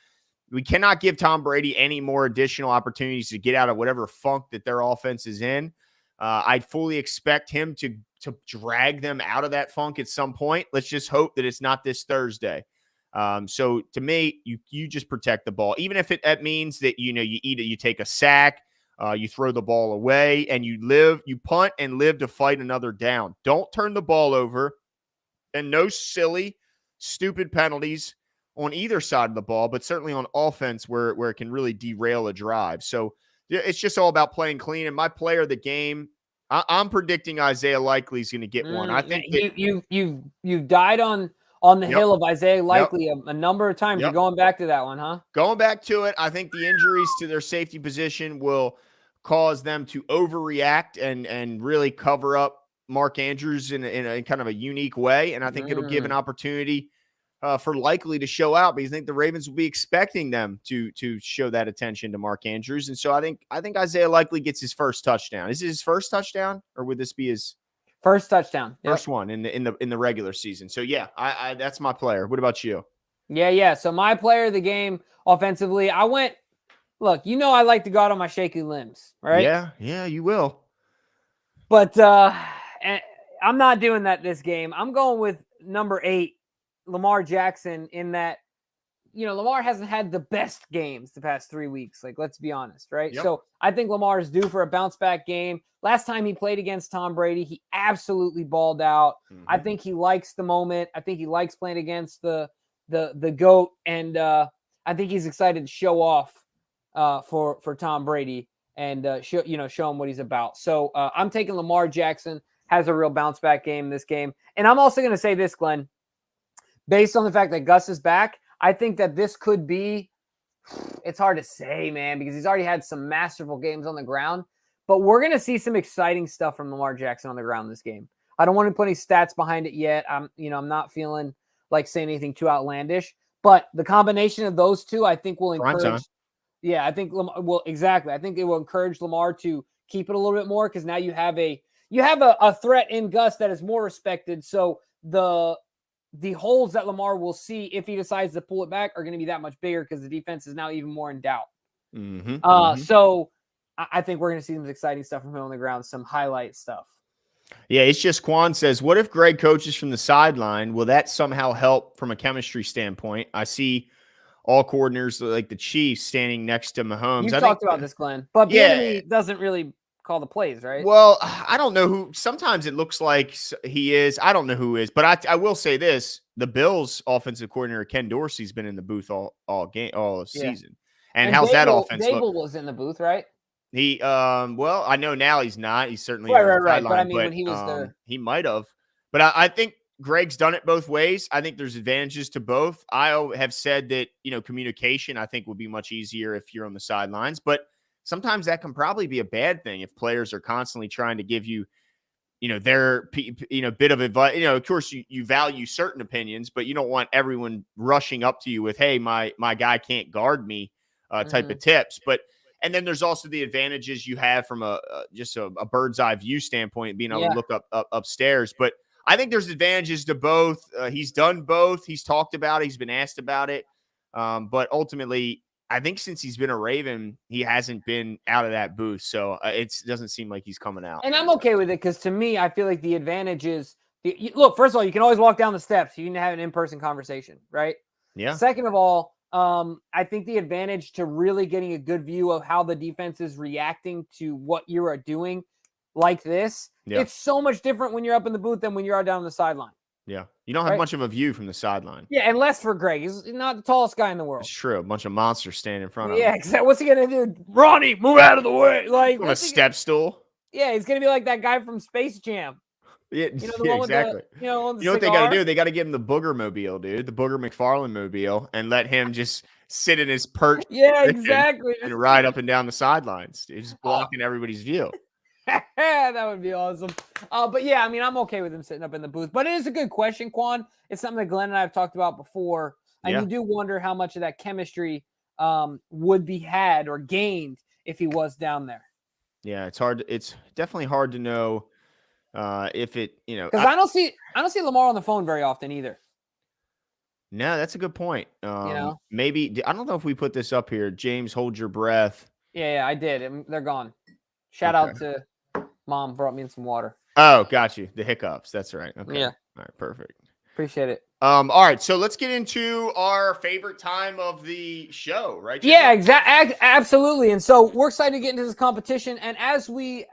We cannot give Tom Brady any more additional opportunities to get out of whatever funk that their offense is in. I fully expect him to drag them out of that funk at some point. Let's just hope that it's not this Thursday. So to me, you just protect the ball, even if that means that you take a sack, you throw the ball away, and you punt and live to fight another down. Don't turn the ball over, and no silly, stupid penalties on either side of the ball, but certainly on offense where it can really derail a drive. So it's just all about playing clean. And my player of the game, I'm predicting Isaiah Likely is going to get one. I think that you've died on the hill of Isaiah Likely a number of times. You're going back to that one, huh? Going back to it, I think the injuries to their safety position will cause them to overreact and really cover up Mark Andrews in a kind of a unique way. And I think it'll give an opportunity for Likely to show out, because I think the Ravens will be expecting them to show that attention to Mark Andrews. And so I think Isaiah Likely gets his first touchdown. Is it his first touchdown, or would this be his first touchdown? First one in the regular season. So yeah, I that's my player. What about you? Yeah. So my player of the game offensively, I went, look, I like to go out on my shaky limbs, right? Yeah, you will. But I'm not doing that this game. I'm going with number 8, Lamar Jackson, in that, Lamar hasn't had the best games the past 3 weeks. Like, let's be honest, right? Yep. So I think Lamar is due for a bounce back game. Last time he played against Tom Brady, he absolutely balled out. Mm-hmm. I think he likes the moment. I think he likes playing against the GOAT. And I think he's excited to show off for Tom Brady and show him what he's about. So I'm taking Lamar Jackson, has a real bounce back game this game. And I'm also going to say this, Glenn, based on the fact that Gus is back, I think that this could be, it's hard to say, man, because he's already had some masterful games on the ground, but we're going to see some exciting stuff from Lamar Jackson on the ground this game. I don't want to put any stats behind it yet. I'm not feeling like saying anything too outlandish, but the combination of those two, I think will encourage. Yeah, I think exactly. I think it will encourage Lamar to keep it a little bit more, because now you have a threat in Gus that is more respected. So the holes that Lamar will see if he decides to pull it back are going to be that much bigger, because the defense is now even more in doubt. So I think we're going to see some exciting stuff from him on the ground, some highlight stuff. Yeah, it's just Quan says, what if Greg coaches from the sideline? Will that somehow help from a chemistry standpoint? I see all coordinators like the Chiefs standing next to Mahomes. You talked about this, Glenn, but Bieniemy doesn't really call the plays, right? Well, I don't know who. Sometimes it looks like he is. I don't know who is, but I will say this: the Bills' offensive coordinator Ken Dorsey's been in the booth all season. And how's that offense look? Dable was in the booth, right? He well, I know now he's not. He's certainly right. But I mean, when he was there, he might have. But I think Greg's done it both ways. I think there's advantages to both. I have said that communication, I think, will be much easier if you're on the sidelines, but sometimes that can probably be a bad thing if players are constantly trying to give you, their, bit of advice. Of course, you value certain opinions, but you don't want everyone rushing up to you with, hey, my guy can't guard me type of tips. And then there's also the advantages you have from just a bird's eye view standpoint, being able to look up upstairs. But I think there's advantages to both. He's done both. He's talked about it. He's been asked about it. But ultimately, I think since he's been a Raven, he hasn't been out of that booth. So it doesn't seem like he's coming out. And I'm okay with it, because to me, I feel like the advantage is, look, first of all, you can always walk down the steps. You can have an in-person conversation, right? Yeah. Second of all, I think the advantage to really getting a good view of how the defense is reacting to what you are doing like this, it's so much different when you're up in the booth than when you're down on the sideline. Yeah. You don't have much of a view from the sideline. Yeah, and less for Greg. He's not the tallest guy in the world. It's true. A bunch of monsters standing in front of him. Yeah, exactly. What's he going to do? Ronnie, move out of the way. Like on a step stool. Yeah, he's going to be like that guy from Space Jam. Yeah, exactly. You know what they got to do? They got to give him the Booger Mobile, dude. The Booger McFarlane Mobile, and let him just sit in his perch. Yeah, exactly. And ride up and down the sidelines. Dude. Just blocking everybody's view. That would be awesome. But yeah, I mean, I'm okay with him sitting up in the booth. But it is a good question, Quan. It's something that Glenn and I have talked about before. And you do wonder how much of that chemistry would be had or gained if he was down there. Yeah, it's hard. It's definitely hard to know if it, because I don't see Lamar on the phone very often either. No, that's a good point. Maybe I don't know if we put this up here. James, hold your breath. Yeah, I did. They're gone. Shout out to Mom, brought me in some water. Oh, got you. The hiccups. That's right. Okay. Yeah. All right. Perfect. Appreciate it. All right, so let's get into our favorite time of the show, right, Jimmy? Yeah, absolutely. And so we're excited to get into this competition. And as we,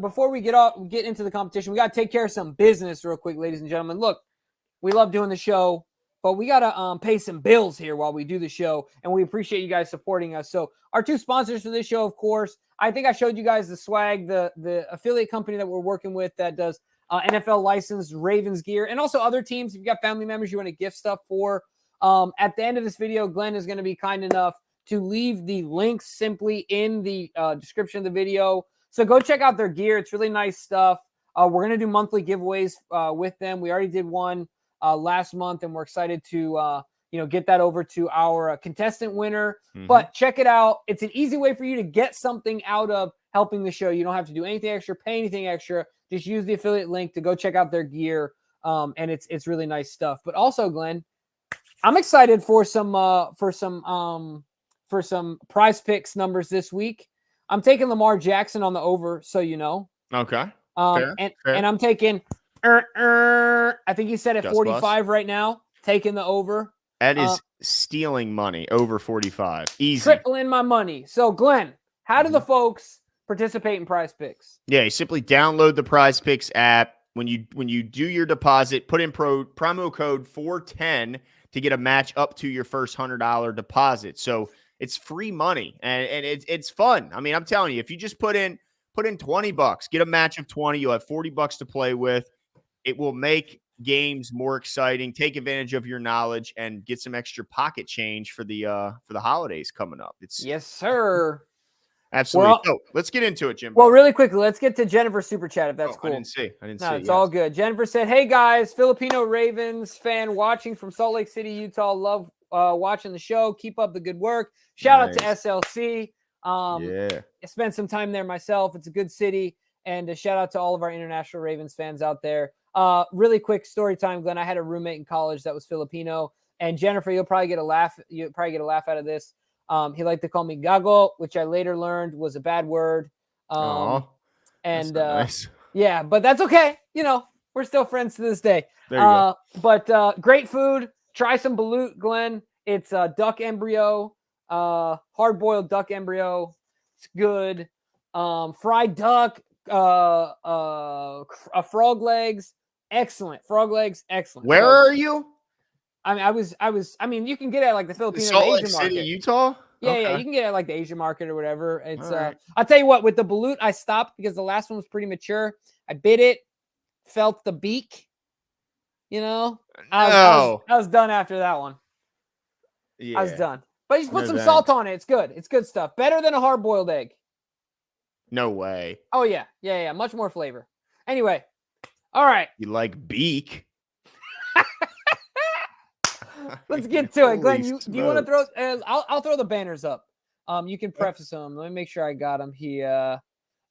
before we get into the competition, we got to take care of some business real quick, ladies and gentlemen. Look, we love doing the show, but we got to pay some bills here while we do the show. And we appreciate you guys supporting us. So our two sponsors for this show, of course, I think I showed you guys the swag, the affiliate company that we're working with that does NFL licensed Ravens gear, and also other teams. If you've got family members you want to gift stuff for, at the end of this video, Glenn is going to be kind enough to leave the links simply in the description of the video. So go check out their gear. It's really nice stuff. We're going to do monthly giveaways with them. We already did one last month, and we're excited to get that over to our contestant winner. Mm-hmm. But check it out. It's an easy way for you to get something out of helping the show. You don't have to do anything extra, pay anything extra. Just use the affiliate link to go check out their gear, and it's really nice stuff. But also, Glenn, I'm excited for some Prize Picks numbers this week. I'm taking Lamar Jackson on the over, so you know. Okay. Fair. And I'm taking. I think he said at 45 right now. Taking the over. That is stealing money. Over 45. Easy. Tripling my money. So, Glenn, how do the folks participate in Prize Picks? Yeah, you simply download the Prize Picks app. When you do your deposit, put in promo code 410 to get a match up to your first $100 deposit. So it's free money and it's fun. I mean, I'm telling you, if you just put in $20, get a match of 20, you'll have $40 to play with. It will make games more exciting. Take advantage of your knowledge and get some extra pocket change for the holidays coming up. Yes, sir. Absolutely. So let's get into it, Jim. Well, really quickly, let's get to Jennifer's super chat if that's cool. I didn't see. No, it's all good. Jennifer said, "Hey guys, Filipino Ravens fan watching from Salt Lake City, Utah. Love watching the show. Keep up the good work. Shout out to SLC. I spent some time there myself. It's a good city. And a shout out to all of our international Ravens fans out there. Really quick story time, Glenn. I had a roommate in college that was Filipino, and Jennifer, you'll probably get a laugh. You'll probably get a laugh out of this. He liked to call me gago, which I later learned was a bad word. And nice. Yeah, but that's okay. You know, we're still friends to this day. There you go. But great food. Try some balut, Glenn. It's duck embryo, hard-boiled duck embryo. It's good. Fried duck, frog legs, excellent. Frog legs, excellent. Where are you? I mean, you can get it at like the Filipino Salt Lake Asian market. City, Utah? Yeah, Okay. yeah, you can get it at like the Asian market or whatever. It's right. I'll tell you what, with the balut, I stopped because the last one was pretty mature. I bit it, felt the beak. You know, I was done after that one. Yeah. I was done. But you just put some salt on it. It's good. It's good stuff. Better than a hard-boiled egg. No way. Oh, yeah. Yeah. Much more flavor. Anyway. All right. You like beak? Let's get to it. Glenn, do you want to throw I'll throw the banners up. You can preface them. Let me make sure I got them here.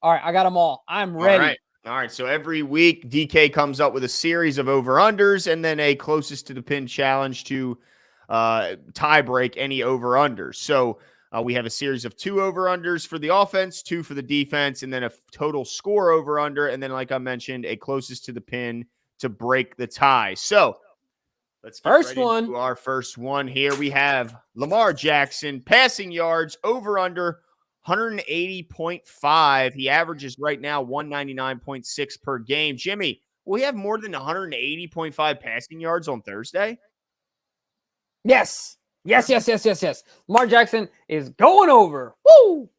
All right, I got them all. I'm ready. All right. So every week DK comes up with a series of over-unders and then a closest to the pin challenge to tie break any over-unders. So we have a series of 2 over-unders for the offense, 2 for the defense, and then a total score over-under. And then, like I mentioned, a closest to the pin to break the tie. So let's get into our first one here. We have Lamar Jackson, passing yards, over-under 180.5. He averages right now 199.6 per game. Jimmy, will we have more than 180.5 passing yards on Thursday? Yes. Lamar Jackson is going over. Woo!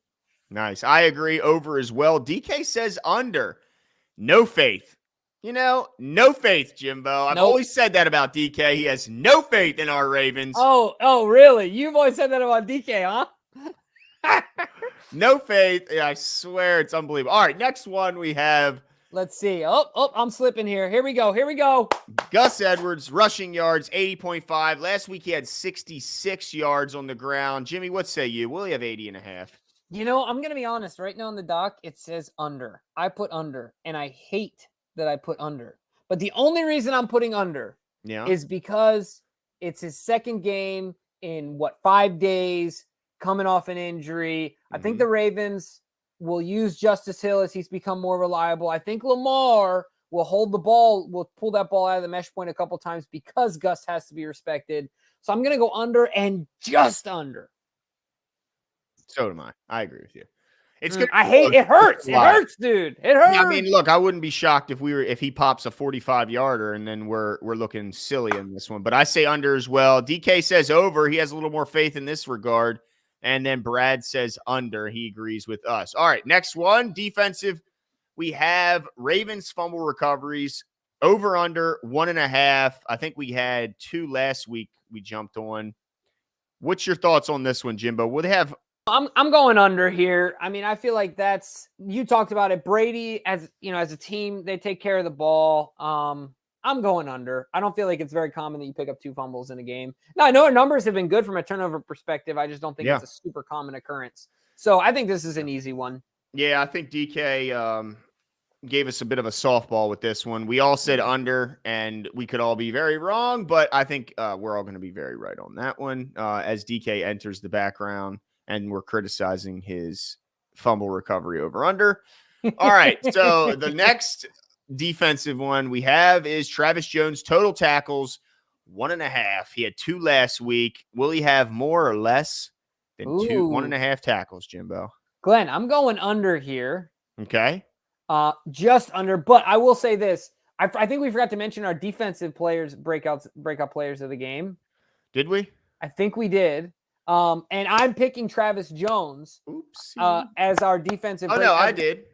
Nice. I agree. Over as well. DK says under. No faith. You know, no faith, Jimbo. I've always said that about DK. He has no faith in our Ravens. Oh, really? You've always said that about DK, huh? No faith. Yeah, I swear it's unbelievable. All right, next one we have. Let's see. Oh, I'm slipping here. Here we go. Gus Edwards, rushing yards, 80.5. Last week he had 66 yards on the ground. Jimmy, what say you? Will he have 80.5? You know, I'm going to be honest. Right now on the doc, it says under. I put under, and I hate that I put under. But the only reason I'm putting under is because it's his second game in, 5 days, coming off an injury. I think the Ravens will use Justice Hill as he's become more reliable. I think Lamar We'll hold the ball. We'll pull that ball out of the mesh point a couple times because Gus has to be respected. So I'm going to go under and just under. So am I. I agree with you. It's good. good. I hate it. Hurts. It hurts, dude. It hurts. Yeah, I mean, look, I wouldn't be shocked if he pops a 45-yarder and then we're looking silly in this one. But I say under as well. DK says over. He has a little more faith in this regard. And then Brad says under. He agrees with us. All right, next one, defensive. We have Ravens fumble recoveries over under 1.5. I think we had 2 last week we jumped on. What's your thoughts on this one, Jimbo? Would they have? I'm going under here. I mean, I feel like you talked about it. Brady, as a team, they take care of the ball. I'm going under. I don't feel like it's very common that you pick up 2 fumbles in a game. Now, I know our numbers have been good from a turnover perspective. I just don't think it's a super common occurrence. So I think this is an easy one. Yeah, I think DK gave us a bit of a softball with this one. We all said under, and we could all be very wrong, but I think we're all going to be very right on that one as DK enters the background. And we're criticizing his fumble recovery over under. All right. So the next defensive one we have is Travis Jones total tackles 1.5. He had 2 last week. Will he have more or less than 1.5 tackles, Jimbo? Glenn, I'm going under here. Okay. Just under. But I will say this. I think we forgot to mention our defensive players, breakout players of the game. Did we? I think we did. And I'm picking Travis Jones as our defensive. Oh, no, I did.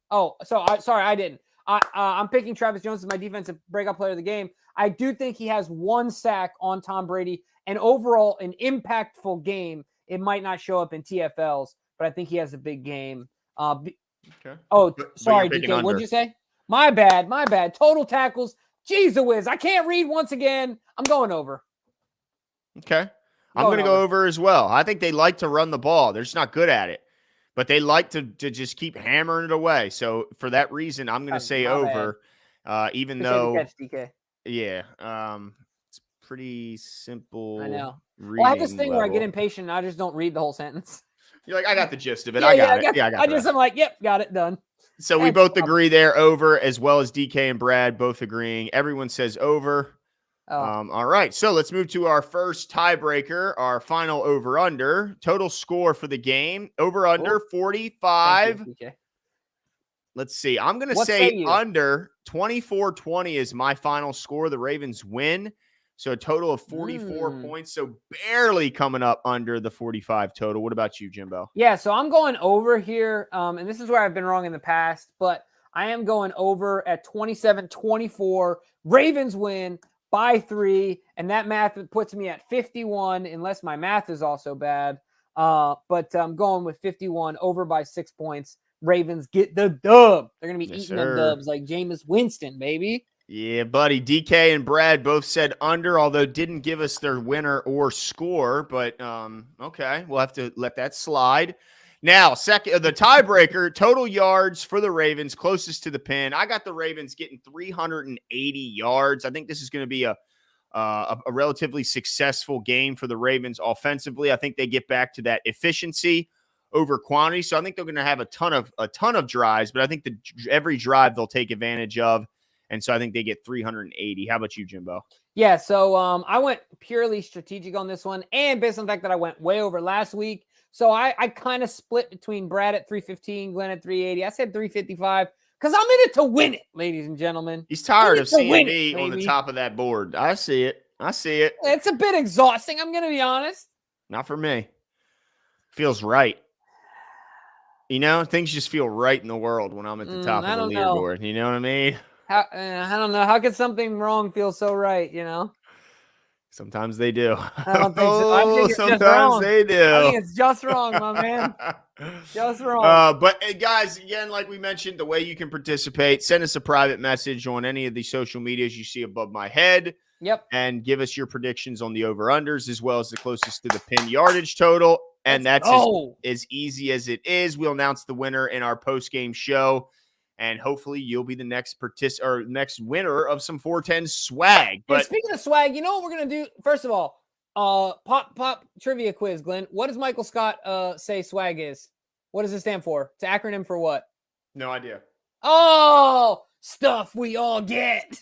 Oh, sorry, I didn't. I'm picking Travis Jones as my defensive breakout player of the game. I do think he has 1 sack on Tom Brady, and overall an impactful game. It might not show up in TFLs, but I think he has a big game. Okay. Oh, sorry, DK. What'd you say? My bad. Total tackles. Jeez whiz. I can't read once again. I'm going over. Okay. I'm going to go over as well. I think they like to run the ball. They're just not good at it, but they like to just keep hammering it away. So for that reason, I'm going to say over, even though, catch, DK. Yeah, it's pretty simple. I know. Well, I have this thing where I get impatient and I just don't read the whole sentence. You're like, I got the gist of it. I got it. I'm like, yep, got it, done. So we both agree there, over, as well as DK and Brad both agreeing. Everyone says over. All right, so let's move to our first tiebreaker, our final over-under. Total score for the game, over-under 45. You, let's see. I'm going to say under. 24-20 is my final score. The Ravens win, so a total of 44 points, so barely coming up under the 45 total. What about you, Jimbo? Yeah, so I'm going over here, and this is where I've been wrong in the past, but I am going over at 27-24. Ravens win by 3, and that math puts me at 51, unless my math is also bad. But I'm going with 51, over by 6 points. Ravens get the dub. They're going to be eating them dubs like Jameis Winston, baby. Yeah, buddy. DK and Brad both said under, although didn't give us their winner or score. But, okay, we'll have to let that slide. Now, the tiebreaker, total yards for the Ravens, closest to the pin. I got the Ravens getting 380 yards. I think this is going to be a relatively successful game for the Ravens offensively. I think they get back to that efficiency over quantity. So I think they're going to have a ton of drives, but I think every drive they'll take advantage of. And so I think they get 380. How about you, Jimbo? Yeah, so I went purely strategic on this one, and based on the fact that I went way over last week. So I kind of split between Brad at 315, Glenn at 380. I said 355 because I'm in it to win it, ladies and gentlemen. He's tired of seeing me on the top of that board. I see it. It's a bit exhausting, I'm going to be honest. Not for me. Feels right. Things just feel right in the world when I'm at the top of the leaderboard. You know what I mean? I don't know. How could something wrong feel so right, Sometimes they do. I don't think so. I think it's sometimes they do. I think it's just wrong, my man. Just wrong. But guys, again, like we mentioned, the way you can participate, send us a private message on any of the social medias you see above my head. Yep. And give us your predictions on the over-unders as well as the closest to the pin yardage total. And that's as easy as it is. We'll announce the winner in our post-game show. And hopefully you'll be the next next winner of some 410 swag. But speaking of swag, you know what we're gonna do? First of all, pop trivia quiz, Glenn. What does Michael Scott say swag is? What does it stand for? It's an acronym for what? No idea. Oh, stuff we all get.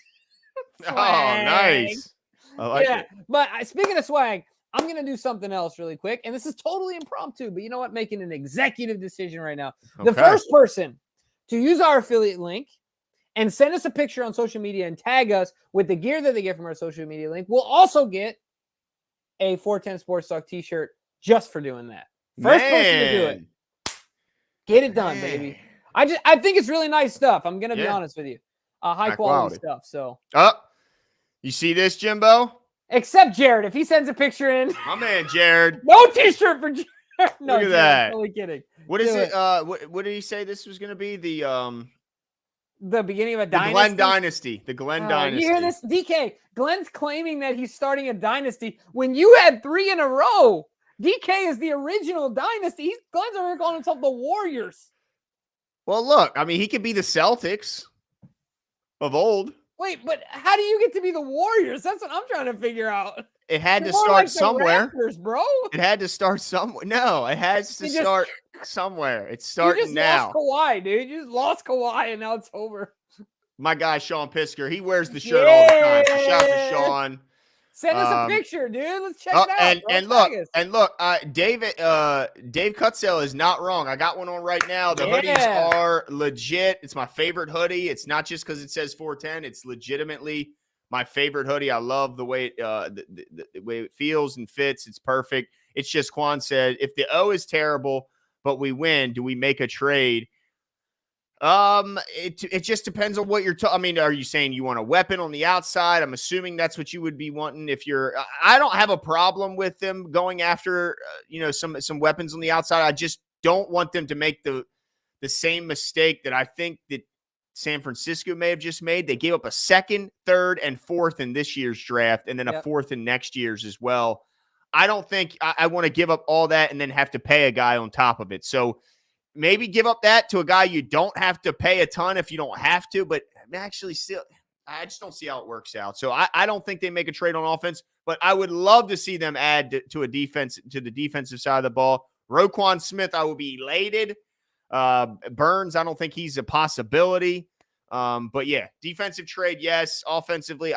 Oh, nice. I like it. But speaking of swag, I'm going to do something else really quick. And this is totally impromptu, but you know what? Making an executive decision right now. Okay. The first person to use our affiliate link and send us a picture on social media and tag us with the gear that they get from our social media link will also get a 410 Sports Talk t-shirt just for doing that. First person to do it. Get it done, baby. I think it's really nice stuff. I'm going to be honest with you. High quality stuff. So. You see this, Jimbo? Except Jared, if he sends a picture in. My man, Jared. No t-shirt for Jared. No, look at that. I'm totally kidding. What is it? What did he say this was going to be? The beginning of a dynasty? The Glenn Dynasty. The Glenn Dynasty. You hear this? DK, Glenn's claiming that he's starting a dynasty when you had 3 in a row. DK is the original dynasty. Glenn's already calling himself the Warriors. Well, look, I mean, he could be the Celtics of old. Wait, but how do you get to be the Warriors? That's what I'm trying to figure out. It had to start somewhere. Raptors, bro. It had to start somewhere. No, it has to start somewhere. It's starting now. You just lost Kawhi, dude. You just lost Kawhi, and now it's over. My guy, Sean Pisker, he wears the shirt all the time. So shout out to Sean. Send us a picture, dude. Let's check it out. And look, Dave Cutzell is not wrong. I got one on right now. The hoodies are legit. It's my favorite hoodie. It's not just because it says 410. It's legitimately my favorite hoodie. I love the way the way it feels and fits. It's perfect. It's just Quan said, if the O is terrible, but we win, do we make a trade? It just depends on what you're I mean, are you saying you want a weapon on the outside? I'm assuming that's what you would be wanting if you're I don't have a problem with them going after some weapons on the outside. I just don't want them to make the same mistake that I think that San Francisco may have just made. They gave up a 2nd, 3rd, and 4th in this year's draft, and then a 4th in next year's as well. I don't think I want to give up all that and then have to pay a guy on top of it. So maybe give up that to a guy you don't have to pay a ton if you don't have to, but actually still, I just don't see how it works out. So I don't think they make a trade on offense, but I would love to see them add to a defense, to the defensive side of the ball. Roquan Smith, I will be elated. Burns, I don't think he's a possibility. But yeah, defensive trade, yes. Offensively,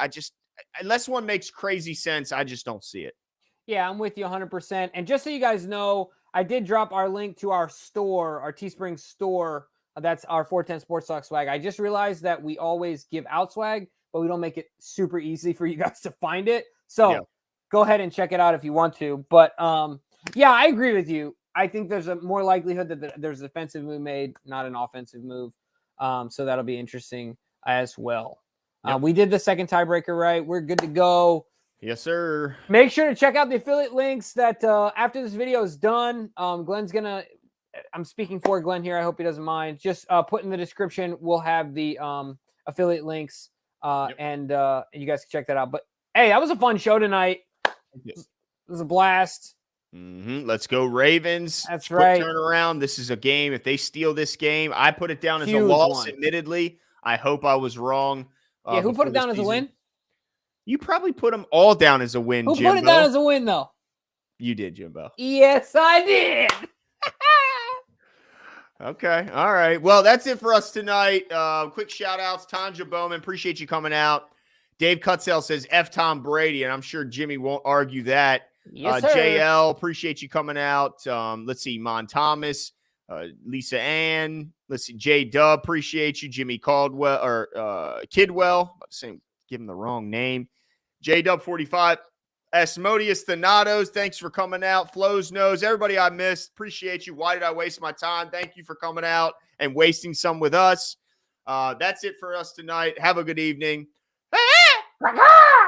unless one makes crazy sense, I just don't see it. Yeah, I'm with you 100%. And just so you guys know, I did drop our link to our store, our Teespring store. That's our 410 Sports Talk swag. I just realized that we always give out swag, but we don't make it super easy for you guys to find it. So go ahead and check it out if you want to. But yeah, I agree with you. I think there's a more likelihood that there's a defensive move made, not an offensive move. So that'll be interesting as well. We did the second tiebreaker right. We're good to go. Yes, sir. Make sure to check out the affiliate links that after this video is done, Glenn's going to, I'm speaking for Glenn here. I hope he doesn't mind. Just put in the description. We'll have the affiliate links and you guys can check that out. But hey, that was a fun show tonight. It was a blast. Let's go Ravens. That's right. Turn around. This is a game. If they steal this game, I put it down as a loss, admittedly. I hope I was wrong. Yeah, who put it down as a win? You probably put them all down as a win, Who Jimbo. put it down as a win, though? You did, Jimbo. Yes, I did. Okay. All right. Well, that's it for us tonight. Quick shout-outs. Tanja Bowman, appreciate you coming out. Dave Cutzell says F Tom Brady, and I'm sure Jimmy won't argue that. Yes, sir. JL, appreciate you coming out. Let's see, Mon Thomas, Lisa Ann. Let's see, J Dub, appreciate you. Jimmy Caldwell or Kidwell, give him the wrong name. J Dub 45, Asmodeus Thanatos, thanks for coming out. Flows Knows, everybody I missed, appreciate you. Why did I waste my time? Thank you for coming out and wasting some with us. That's it for us tonight. Have a good evening.